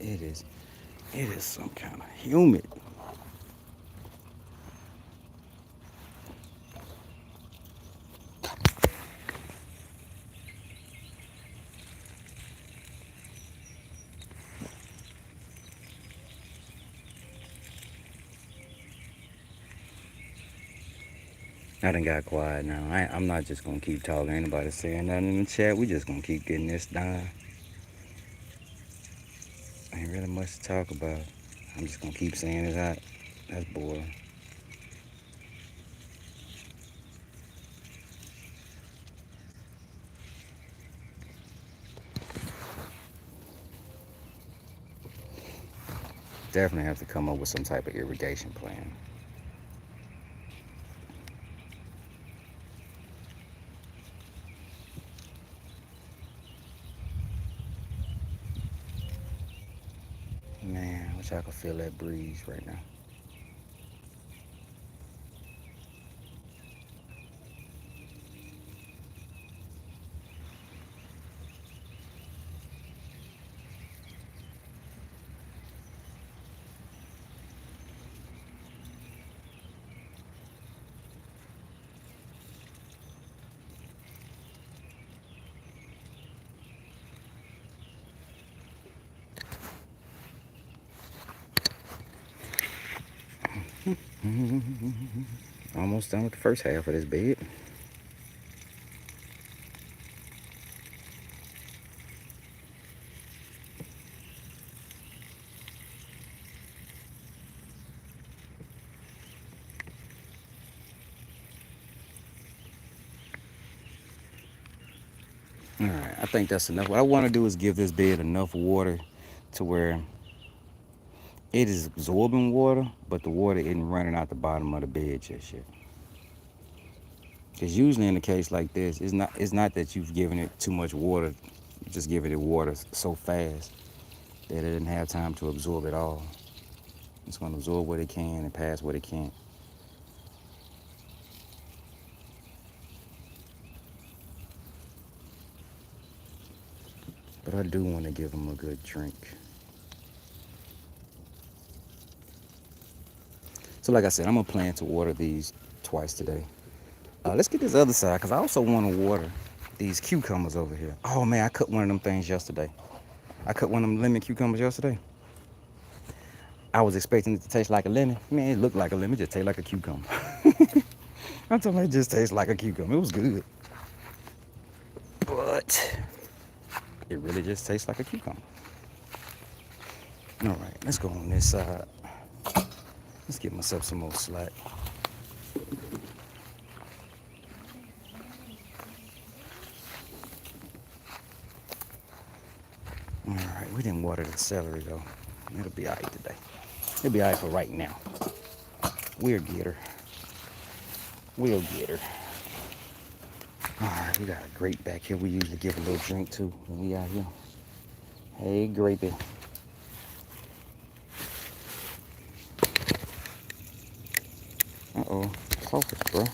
It is. It is some kind of humid. I done got quiet now. I'm not just gonna keep talking. Ain't nobody saying nothing in the chat. We just gonna keep getting this done. Ain't really much to talk about. I'm just gonna keep saying it out. That's boring. Definitely have to come up with some type of irrigation plan. Man, I wish I could feel that breeze right now. Almost done with the first half of this bed. All right, I think that's enough. What I want to do is give this bed enough water to where it is absorbing water, but the water isn't running out the bottom of the bed just yet. Because usually in a case like this, it's not that you've given it too much water, you're just giving it water so fast that it didn't have time to absorb it all. It's going to absorb what it can and pass what it can't. But I do want to give them a good drink. So like I said, I'm going to plan to water these twice today. Let's get this other side because I also want to water these cucumbers over here. Oh man, I cut one of them things yesterday. I cut one of them lemon cucumbers yesterday. I was expecting it to taste like a lemon. Man, it looked like a lemon. It just tasted like a cucumber. I told me it just tastes like a cucumber. It was good. But it really just tastes like a cucumber. All right, let's go on this side. Let's give myself some more slack. All right, we didn't water the celery though. It'll be all right today. It'll be all right for right now. We'll get her. We'll get her. All right, we got a grape back here. We usually give a little drink to when we out here. Hey, grapey. Uh-oh. Focus, bro.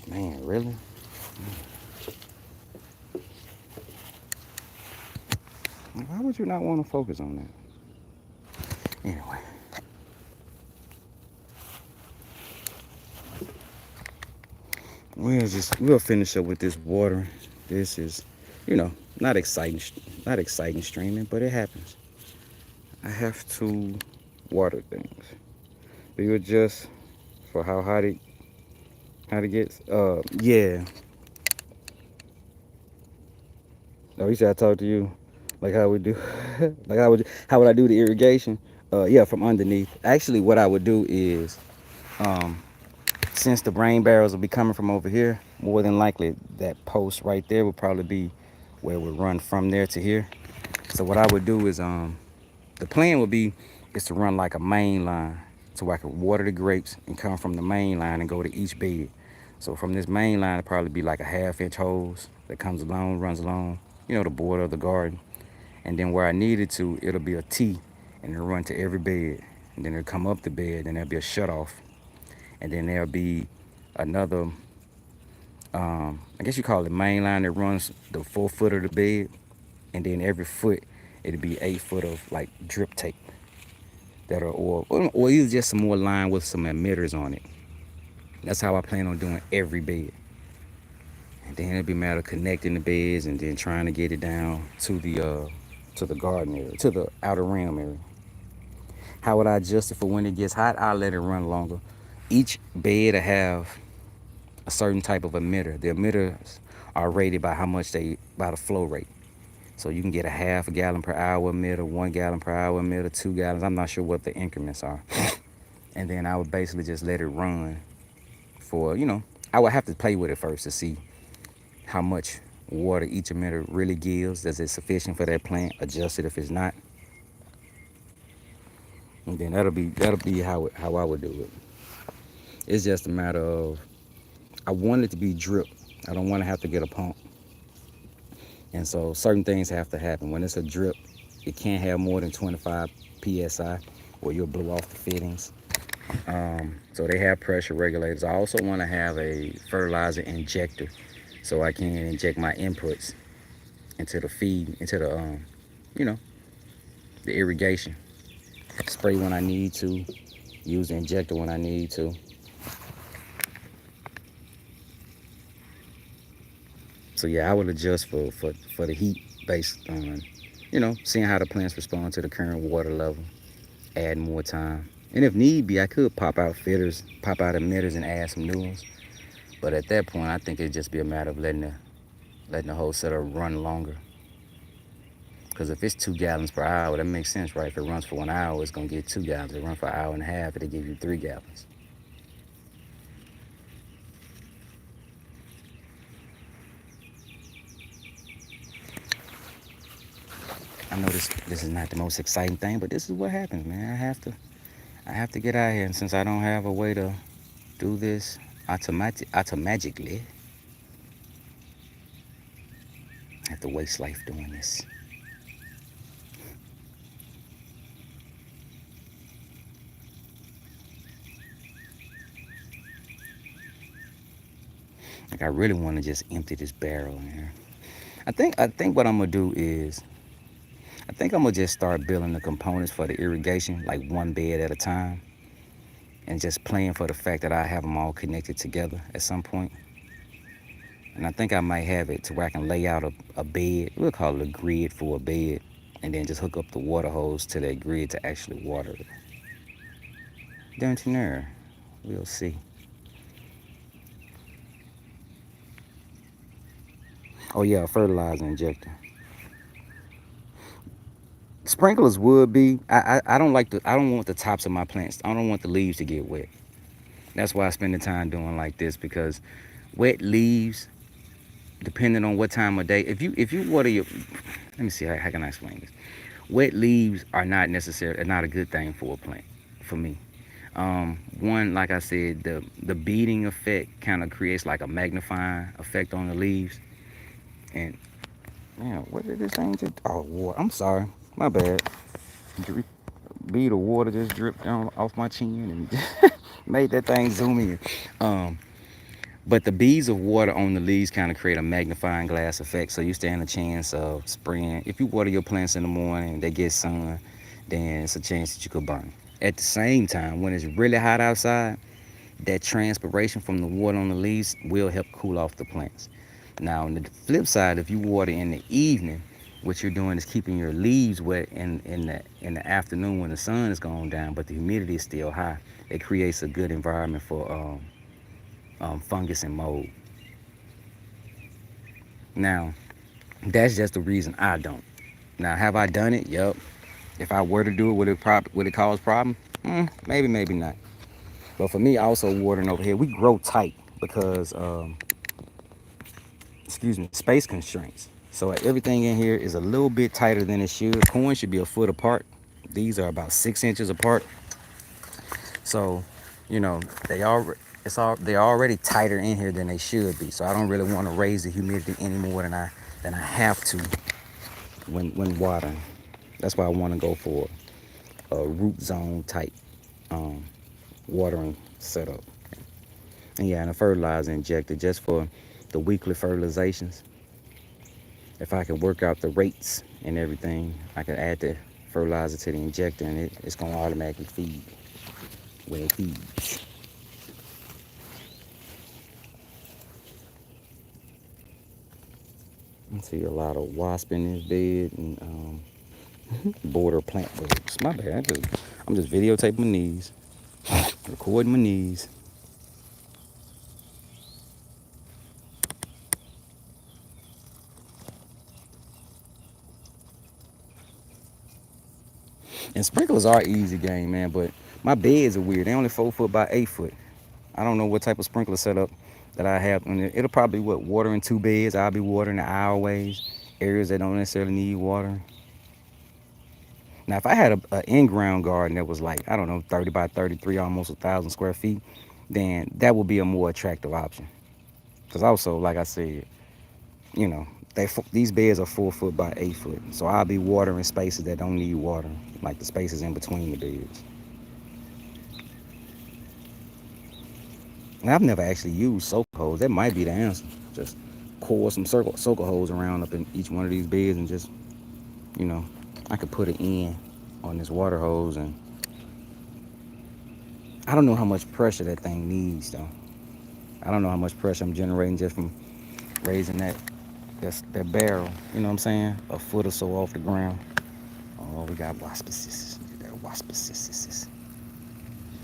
Man, really? Why would you not want to focus on that? Anyway. We'll finish up with this watering. This is, you know, not exciting streaming, but it happens. I have to water things. Do you adjust for how hot it gets? Yeah. Oh, you said I talk to you like how we do, like how would I do the irrigation? Yeah, from underneath. Actually, what I would do is, um, since the rain barrels will be coming from over here, more than likely that post right there would probably be where it would run from there to here. So what I would do is, the plan would be is to run like a main line so I could water the grapes and come from the main line and go to each bed. So from this main line, it'd probably be like a 1/2 inch hose that comes along, runs along, the border of the garden. And then where I needed to, it'll be a T and it'll run to every bed. And then it'll come up the bed and there'll be a shut off. And then there'll be another I guess you call it main line that runs the 4 foot of the bed, and then every foot it'll be 8 foot of like drip tape that are or either just some more line with some emitters on it. That's how I plan on doing every bed. And then it'd be a matter of connecting the beds and then trying to get it down to the garden area, to the outer rim area. How would I adjust it for when it gets hot? I'll let it run longer. Each bed will have a certain type of emitter. The emitters are rated by how much by the flow rate. So you can get a half a gallon per hour emitter, 1 gallon per hour emitter, 2 gallons. I'm not sure what the increments are. And then I would basically just let it run for, I would have to play with it first to see how much water each emitter really gives. Is it sufficient for that plant? Adjust it if it's not. And then that'll be how I would do it. It's just a matter of I want it to be drip. I don't want to have to get a pump. And so certain things have to happen. When it's a drip, it can't have more than 25 psi or you'll blow off the fittings. So they have pressure regulators. I also want to have a fertilizer injector so I can inject my inputs into the feed, into you know, the irrigation. Spray when I need to, use the injector when I need to. So yeah, I would adjust for the heat based on, seeing how the plants respond to the current water level, add more time. And if need be, I could pop out emitters and add some new ones. But at that point, I think it'd just be a matter of letting the whole setup run longer. Because if it's 2 gallons per hour, that makes sense, right? If it runs for 1 hour, it's gonna get 2 gallons. If it runs for an hour and a half, it'll give you 3 gallons. I know this is not the most exciting thing, but this is what happens, man. I have to get out here, and since I don't have a way to do this automatically, I have to waste life doing this. Like I really want to just empty this barrel in here. I think what I'm gonna do is I think I'm gonna just start building the components for the irrigation, like one bed at a time, and just playing for the fact that I have them all connected together at some point. And I think I might have it to where I can lay out a bed. We'll call it a grid for a bed, and then just hook up the water hose to that grid to actually water it. Down to there, we'll see. Oh yeah, a fertilizer injector. Sprinklers would be. I don't like I don't want the tops of my plants. I don't want the leaves to get wet. That's why I spend the time doing like this, because wet leaves, depending on what time of day, if you water your, let me see how can I explain this. Wet leaves are not a good thing for a plant, for me. One, like I said, the beating effect kind of creates like a magnifying effect on the leaves. And man, what did this thing just? Oh, water. I'm sorry, my bad. Bead of water just dripped down off my chin and made that thing zoom in. Um, but the beads of water on the leaves kind of create a magnifying glass effect, so you stand a chance of spraying. If you water your plants in the morning, they get sun, then it's a chance that you could burn. At the same time, when it's really hot outside, that transpiration from the water on the leaves will help cool off the plants. Now, on the flip side, if you water in the evening, what you're doing is keeping your leaves wet in the afternoon when the sun is going down, but the humidity is still high. It creates a good environment for fungus and mold. Now, that's just the reason I don't. Now, have I done it? Yup. If I were to do it, would it cause problem? Maybe, maybe not. But for me, also watering over here, we grow tight because, space constraints. So everything in here is a little bit tighter than it should. Corn should be a foot apart. These are about 6 inches apart. So, you know, they're already tighter in here than they should be. So I don't really want to raise the humidity any more than I have to when watering. That's why I want to go for a root zone type watering setup. And yeah, and a fertilizer injector just for the weekly fertilizations. If I can work out the rates and everything, I can add the fertilizer to the injector and it's gonna automatically feed when it feeds. I see a lot of wasp in this bed and border plant bugs. My bad. I'm just videotaping my knees, recording my knees. And sprinklers are easy game, man, but my beds are weird. They only 4 foot by 8 foot. I don't know what type of sprinkler setup that I have. And it'll probably water in 2 beds. I'll be watering the aisleways, areas that don't necessarily need water. Now, if I had a in-ground garden that was like, I don't know, 30 by 33, almost 1,000 square feet, then that would be a more attractive option. Because also, like I said, you know, these beds are 4 foot by 8 foot. So I'll be watering spaces that don't need water, like the spaces in between the beds. And I've never actually used soak hose. That might be the answer. Just core some soaker hose around up in each one of these beds and just, you know, I could put it in on this water hose. And I don't know how much pressure that thing needs though. I don't know how much pressure I'm generating just from raising that barrel. You know what I'm saying? A foot or so off the ground. Oh, we got waspices. Look at that waspices.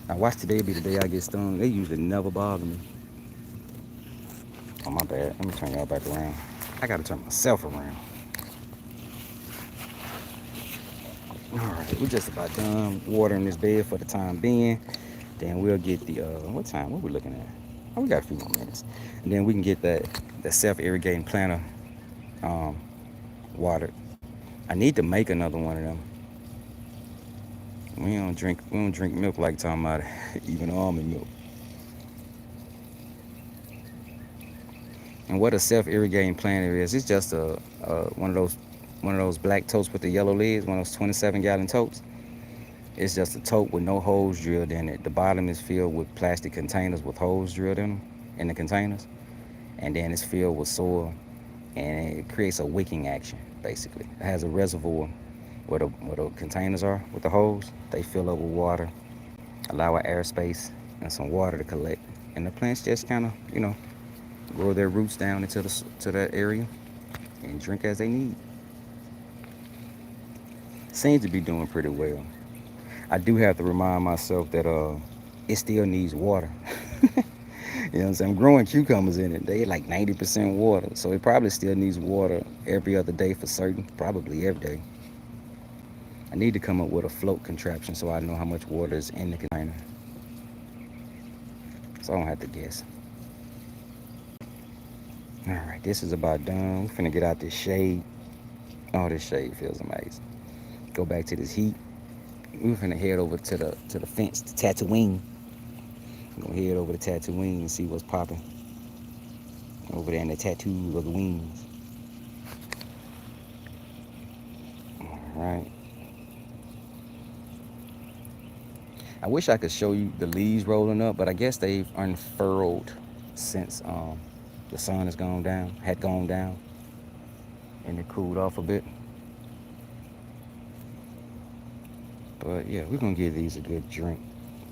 Now watch today be the day I get stung. They usually never bother me. Oh, my bad. Let me turn y'all back around. I gotta turn myself around. All right, we're just about done watering this bed for the time being. Then we'll get the what time? What we looking at? Oh, we got a few more minutes. And then we can get the self-irrigating planter watered. I need to make another one of them. We don't drink milk like talking about even almond milk. And what a self-irrigating planter is, it's just a one of those black totes with the yellow lids, one of those 27-gallon totes. It's just a tote with no holes drilled in it. The bottom is filled with plastic containers with holes drilled in them, in the containers. And then it's filled with soil, and it creates a wicking action, basically. It has a reservoir where the containers are with the holes. They fill up with water, allow an airspace and some water to collect. And the plants just kind of, grow their roots down into to that area and drink as they need. Seems to be doing pretty well. I do have to remind myself that it still needs water. You know what I'm saying? I'm growing cucumbers in it. They like 90% water. So it probably still needs water every other day for certain, probably every day. I need to come up with a float contraption so I know how much water is in the container. So I don't have to guess. All right, this is about done. We're finna get out this shade. Oh, this shade feels amazing. Go back to this heat. We're finna head over to the fence, to Tatooine. We're gonna head over to Tatooine and see what's popping over there in the tattoo of the wings. All right. I wish I could show you the leaves rolling up, but I guess they've unfurled since the sun had gone down, and it cooled off a bit. But yeah, we're gonna give these a good drink.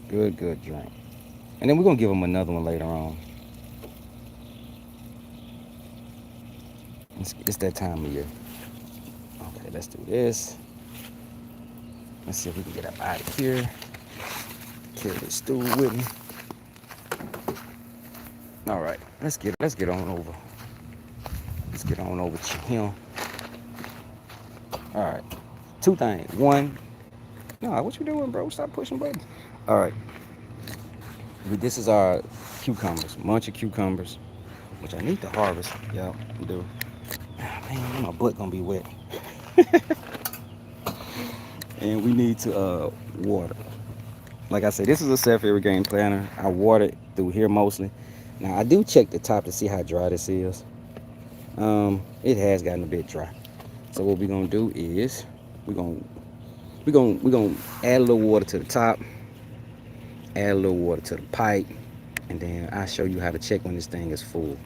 Good drink. And then we're gonna give them another one later on. It's that time of year. Okay, let's do this. Let's see if we can get up out of here. Carry this stool with me. All right, let's get on over. Let's get on over to him. All right, two things. One, no, what you doing, bro? Stop pushing buttons. All right, this is our cucumbers, bunch of cucumbers, which I need to harvest. Yeah, I do. Man, my butt gonna be wet. And we need to water. Like I said, this is a self-irrigating planter. I water it through here mostly. Now I do check the top to see how dry this is. It has gotten a bit dry. So what we're gonna do is we're gonna add a little water to the top, add a little water to the pipe, and then I'll show you how to check when this thing is full.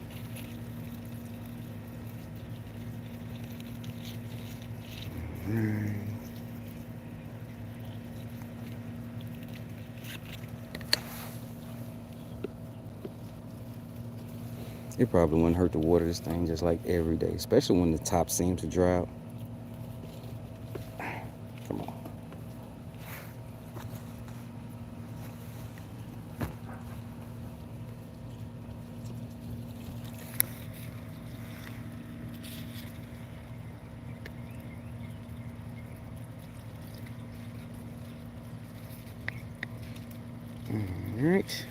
It probably wouldn't hurt to water this thing just like every day, especially when the top seems to dry out. Come on. All right.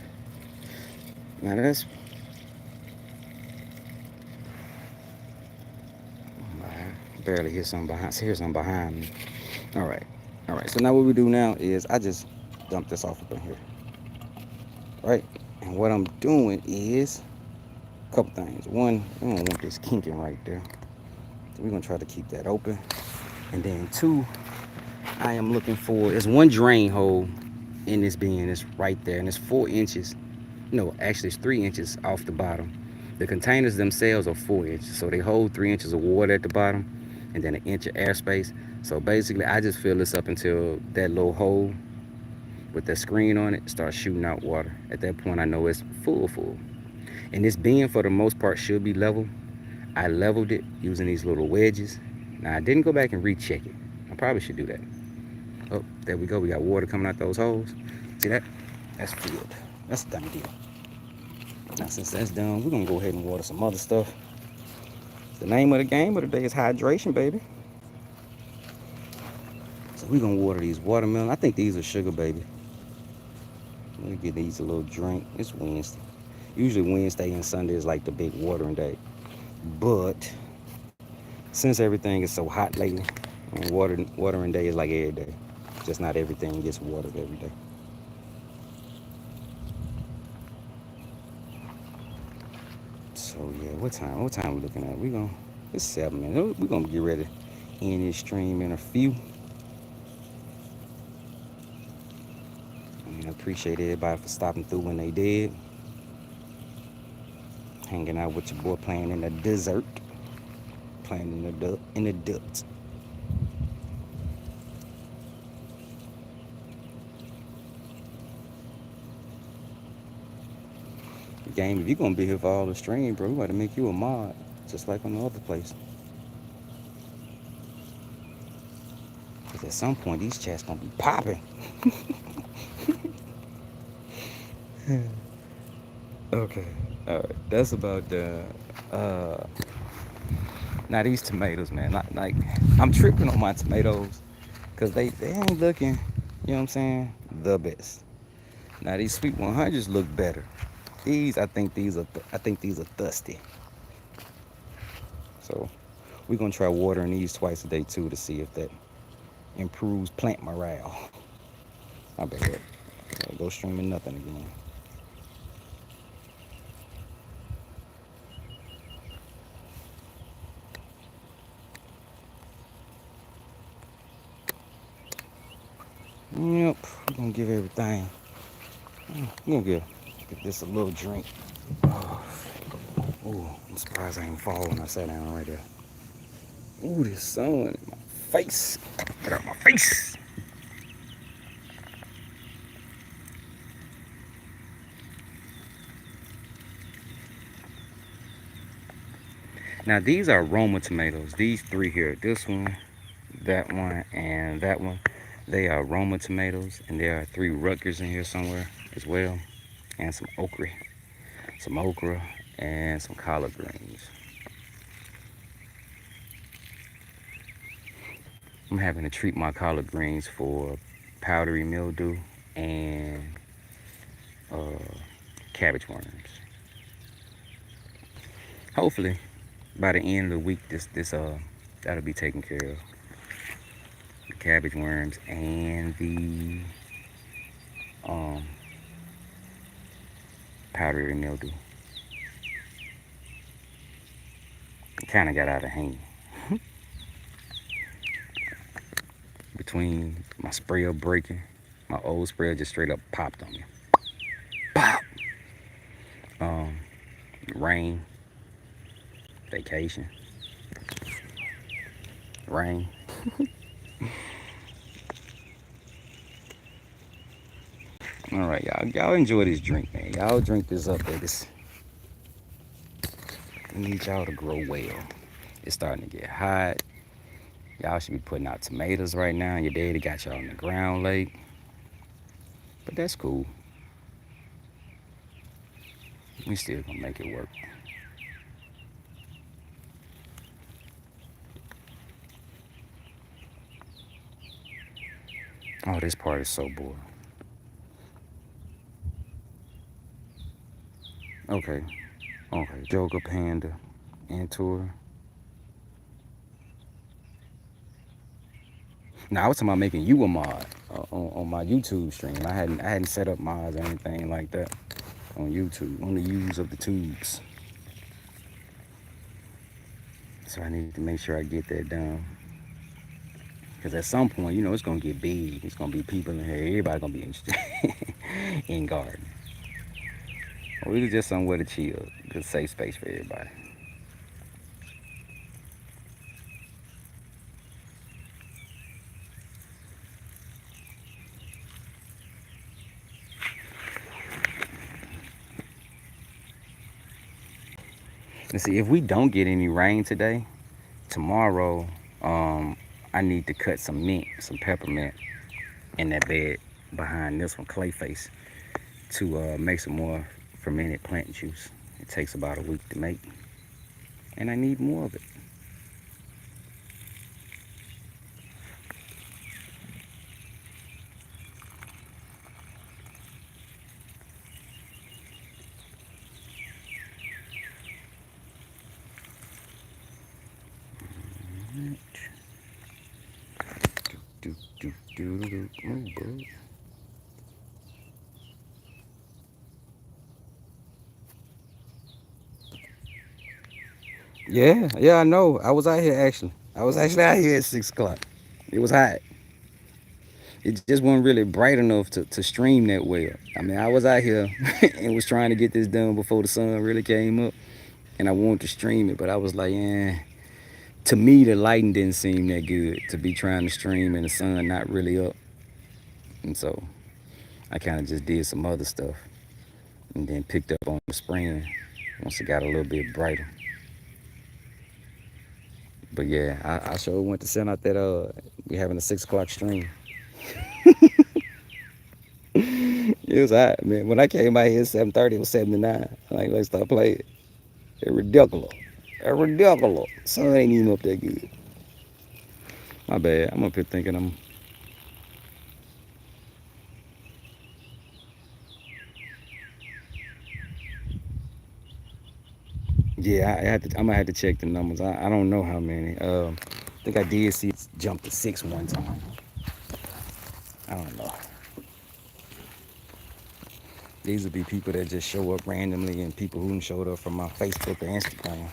Now that's barely hear something behind. Hear something behind me. All right. All right. So now what we do now is I just dump this off up in here, right? And what I'm doing is a couple things. One, we don't want this kinking right there. So we're gonna try to keep that open. And then two, I am looking for is one drain hole in this bin. It's right there, and it's 4 inches. No, actually it's 3 inches off the bottom. The containers themselves are 4 inches, so they hold 3 inches of water at the bottom, and then an inch of airspace. So basically, I just fill this up until that little hole with that screen on it starts shooting out water. At that point, I know it's full. And this bin, for the most part, should be level. I leveled it using these little wedges. Now, I didn't go back and recheck it. I probably should do that. Oh, there we go. We got water coming out those holes. See that? That's filled. That's a done deal. Now, since that's done, we're going to go ahead and water some other stuff. The name of the game of the day is hydration, baby. So we're going to water these watermelon. I think these are sugar, baby. Let me give these a little drink. It's Wednesday. Usually Wednesday and Sunday is like the big watering day. But since everything is so hot lately, watering day is like every day. Just not everything gets watered every day. So yeah, what time we looking at? It's 7 minutes. We're gonna get ready to end this stream in a few. I appreciate everybody for stopping through when they did. Hanging out with your boy, playing in the desert. Playing in the dirt. Game, if you're gonna be here for all the stream, bro, we gotta make you a mod, just like on the other place. Cause at some point these chats gonna be popping. Okay, all right, that's about the. Now these tomatoes, man, like I'm tripping on my tomatoes, cause they ain't looking, you know what I'm saying, the best. Now these sweet 100s look better. I think these are thirsty. So we're gonna try watering these twice a day too to see if that improves plant morale. I bet that. Go streaming nothing again. Yep, we're gonna give everything. We're gonna give this a little drink. Oh, I'm surprised I ain't fall when I sat down right there. Ooh, this sun in my face. Get out my face. Now these are Roma tomatoes. These three here, this one, that one, and that one, they are Roma tomatoes, and there are 3 Rutgers in here somewhere as well, and some okra, and some collard greens. I'm having to treat my collard greens for powdery mildew and uh, cabbage worms. Hopefully, by the end of the week, that'll be taken care of. The cabbage worms and the um, powdery mildew. It kind of got out of hand. Between my sprayer breaking, my old sprayer just straight up popped on me. Pop! Um, Rain, vacation, rain. All right, y'all enjoy this drink, man. Y'all drink this up, babies. We need y'all to grow well. It's starting to get hot. Y'all should be putting out tomatoes right now. Your daddy got y'all in the ground late, but that's cool. We still gonna make it work. Oh, this part is so boring. Okay, okay. Joker, Panda, and Tour. Now I was talking about making you a mod on my YouTube stream. I hadn't set up mods or anything like that on YouTube on the use of the tubes. So I need to make sure I get that done. Because at some point, it's gonna get big. It's gonna be people in here. Everybody gonna be interested in gardening. Or it's just somewhere to chill, good safe space for everybody. And see, if we don't get any rain today, tomorrow, I need to cut some mint, some peppermint in that bed behind this one, Clayface, to make some more fermented plant juice. It takes about a week to make, and I need more of it. Do, do, do, do, do. Oh, boy. Yeah, yeah, I know. I was out here actually. I was actually out here at 6 o'clock. It was hot. It just wasn't really bright enough to stream that well. I mean, I was out here and was trying to get this done before the sun really came up, and I wanted to stream it, but I was like, to me, the lighting didn't seem that good to be trying to stream and the sun not really up. And so I kind of just did some other stuff and then picked up on the spring once it got a little bit brighter. But yeah, I sure went to send out that we having a 6 o'clock stream. It was hot, man. When I came out here at 7:30, it was 79. I'm like, let's stop playing. It's ridiculous. It's ridiculous. Sun ain't even up that good. My bad. I'm up here thinking I'm. Yeah, I'm gonna have to check the numbers. I don't know how many. I think I did see it jump to 6 one time. I don't know. These would be people that just show up randomly and people who showed up from my Facebook or Instagram.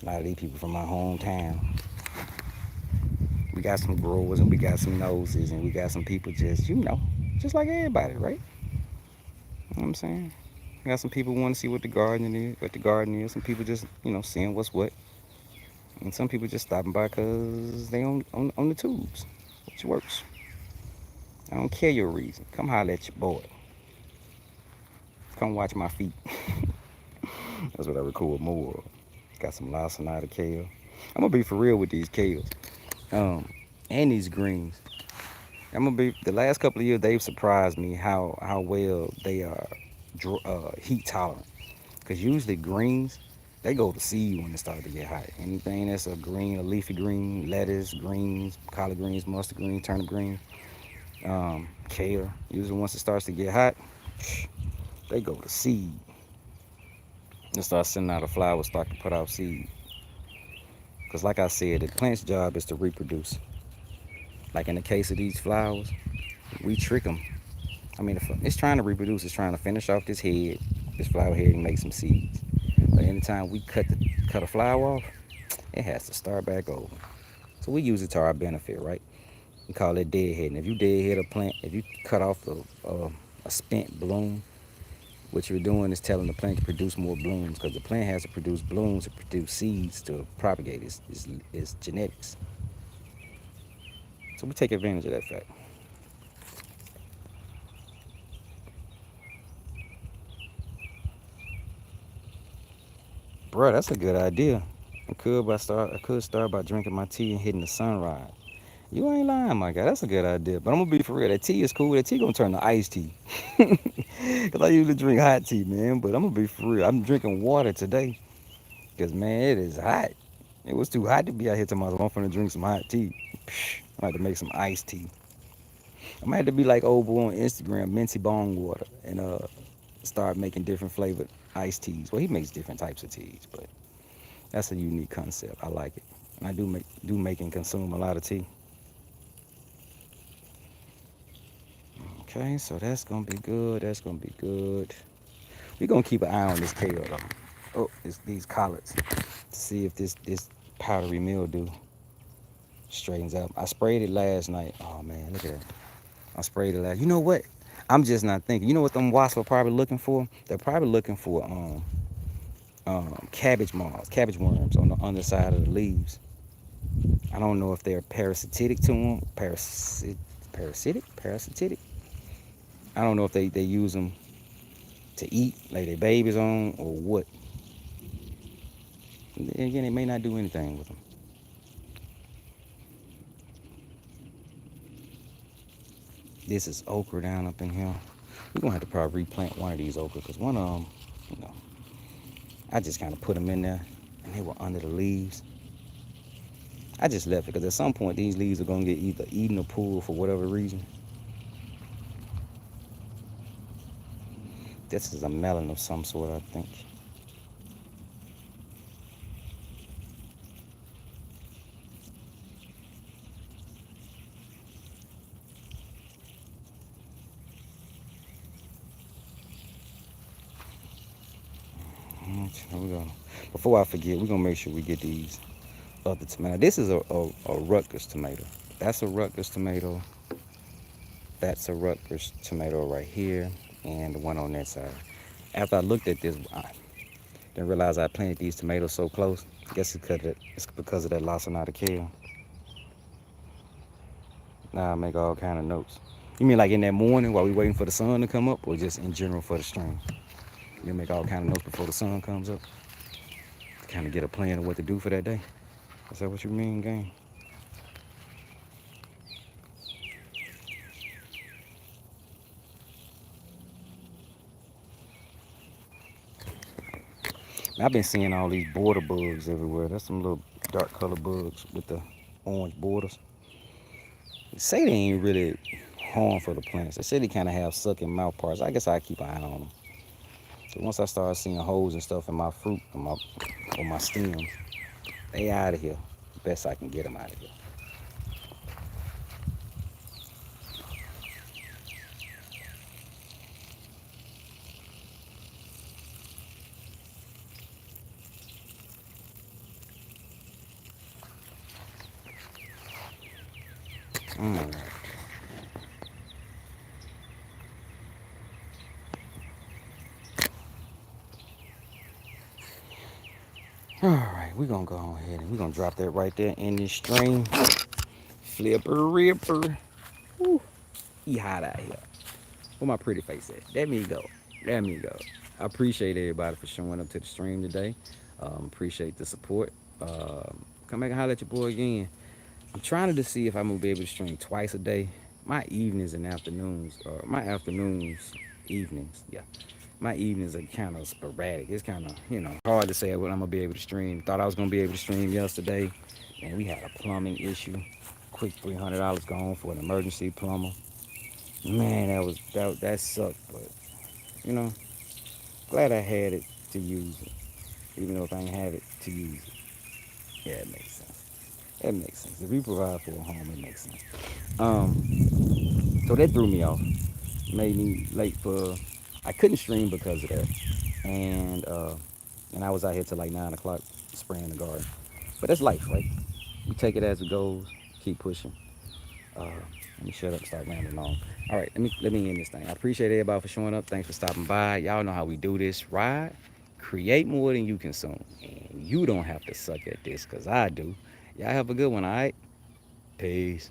A lot of these people from my hometown. We got some growers and we got some noses and we got some people just like everybody, right? You know what I'm saying? We got some people who want to see what the garden is. Some people just, seeing what's what. And some people just stopping by because they on the tubes, which works. I don't care your reason. Come holler at your boy. Come watch my feet. That's what I record more of. Got some lacinated kale. I'm gonna be for real with these kales. And these greens. I'm gonna be the last couple of years they've surprised me how well they are heat tolerant. Cause usually greens they go to seed when it starts to get hot. Anything that's a leafy green, lettuce, greens, collard greens, mustard greens, turnip greens, kale. Usually once it starts to get hot, they go to seed and start sending out a flower, start to put out seed. Because like I said, the plant's job is to reproduce. Like in the case of these flowers, we trick them. I mean, it's trying to reproduce. It's trying to finish off this flower head, and make some seeds. But anytime we cut a flower off, it has to start back over. So we use it to our benefit, right? We call it deadheading. If you deadhead a plant, if you cut off a spent bloom, what you're doing is telling the plant to produce more blooms because the plant has to produce blooms to produce seeds to propagate its genetics. So we take advantage of that fact. Bro, that's a good idea. I could start by drinking my tea and hitting the sunrise. You ain't lying, my guy. That's a good idea. But I'm gonna be for real. That tea is cool. That tea gonna turn to iced tea. Cause I usually drink hot tea, man. But I'm gonna be for real. I'm drinking water today. Cause man, it is hot. It was too hot to be out here tomorrow. I'm finna drink some hot tea. I'm about to make some iced tea. I'm gonna have to be like old boy on Instagram, Minty Bong Water, and start making different flavored iced teas. Well, he makes different types of teas, but that's a unique concept. I like it. And I do make and consume a lot of tea. Okay, so that's gonna be good. That's gonna be good. We're gonna keep an eye on this kale though. Oh, it's these collards to see if this powdery mildew straightens out. I sprayed it last night. Oh man, look at that. I sprayed it last. You know what? I'm just not thinking. You know what them wasps are probably looking for? They're probably looking for cabbage moths, cabbage worms on the underside of the leaves. I don't know if they're parasitic to them. Parasitic. I don't know if they use them to eat, like their babies on, or what. And again, they may not do anything with them. This is okra down up in here. We're gonna have to probably replant one of these okra because one of them, you know, I just kind of put them in there and they were under the leaves. I just left it because at some point these leaves are gonna get either eaten or pulled for whatever reason. This is a melon of some sort, I think. Here we go. Before I forget, we're gonna make sure we get these other tomatoes. This is a Rutgers tomato. That's a Rutgers tomato. That's a Rutgers tomato right here, and the one on that side. After I looked at this, I didn't realize I planted these tomatoes so close. I guess it's because of that lacinato kale. Now I make all kind of notes. You mean like in that morning while we waiting for the sun to come up, or just in general for the stream? You make all kind of notes before the sun comes up to kind of get a plan of what to do for that day. Is that what you mean, gang? I've been seeing all these border bugs everywhere. That's some little dark color bugs with the orange borders. They say they ain't really harm for the plants. They say they kind of have sucking mouth parts. I guess I keep an eye on them. So once I start seeing holes and stuff in my fruit or my stems, they out of here. Best I can get them out of here. Mm. All right, we're gonna go ahead and we're gonna drop that right there in this stream. Flipper ripper. Woo. He hot out here. Where my pretty face at? Let me go. Let me go. I appreciate everybody for showing up to the stream today. Appreciate the support. Come back and holler at your boy again. I'm trying to see if I'm gonna be able to stream twice a day. My evenings and afternoons, or my afternoons, evenings, yeah. My evenings are kind of sporadic. It's kind of, hard to say what I'm gonna be able to stream. Thought I was gonna be able to stream yesterday, and we had a plumbing issue. Quick $300 gone for an emergency plumber. Man, that sucked, but you know, glad I had it to use it, even though if I didn't have it to use it. Yeah, it makes sense. It makes sense. If we provide for a home, it makes sense. So that threw me off. Made me late for. I couldn't stream because of that, and uh, and I was out here till like 9 o'clock spraying the garden. But that's life, right? We take it as it goes. Keep pushing. Let me shut up and start rambling on. All right, let me end this thing. I appreciate everybody for showing up. Thanks for stopping by. Y'all know how we do this, right? Create more than you consume, and you don't have to suck at this, cause I do. Y'all have a good one. All right, peace.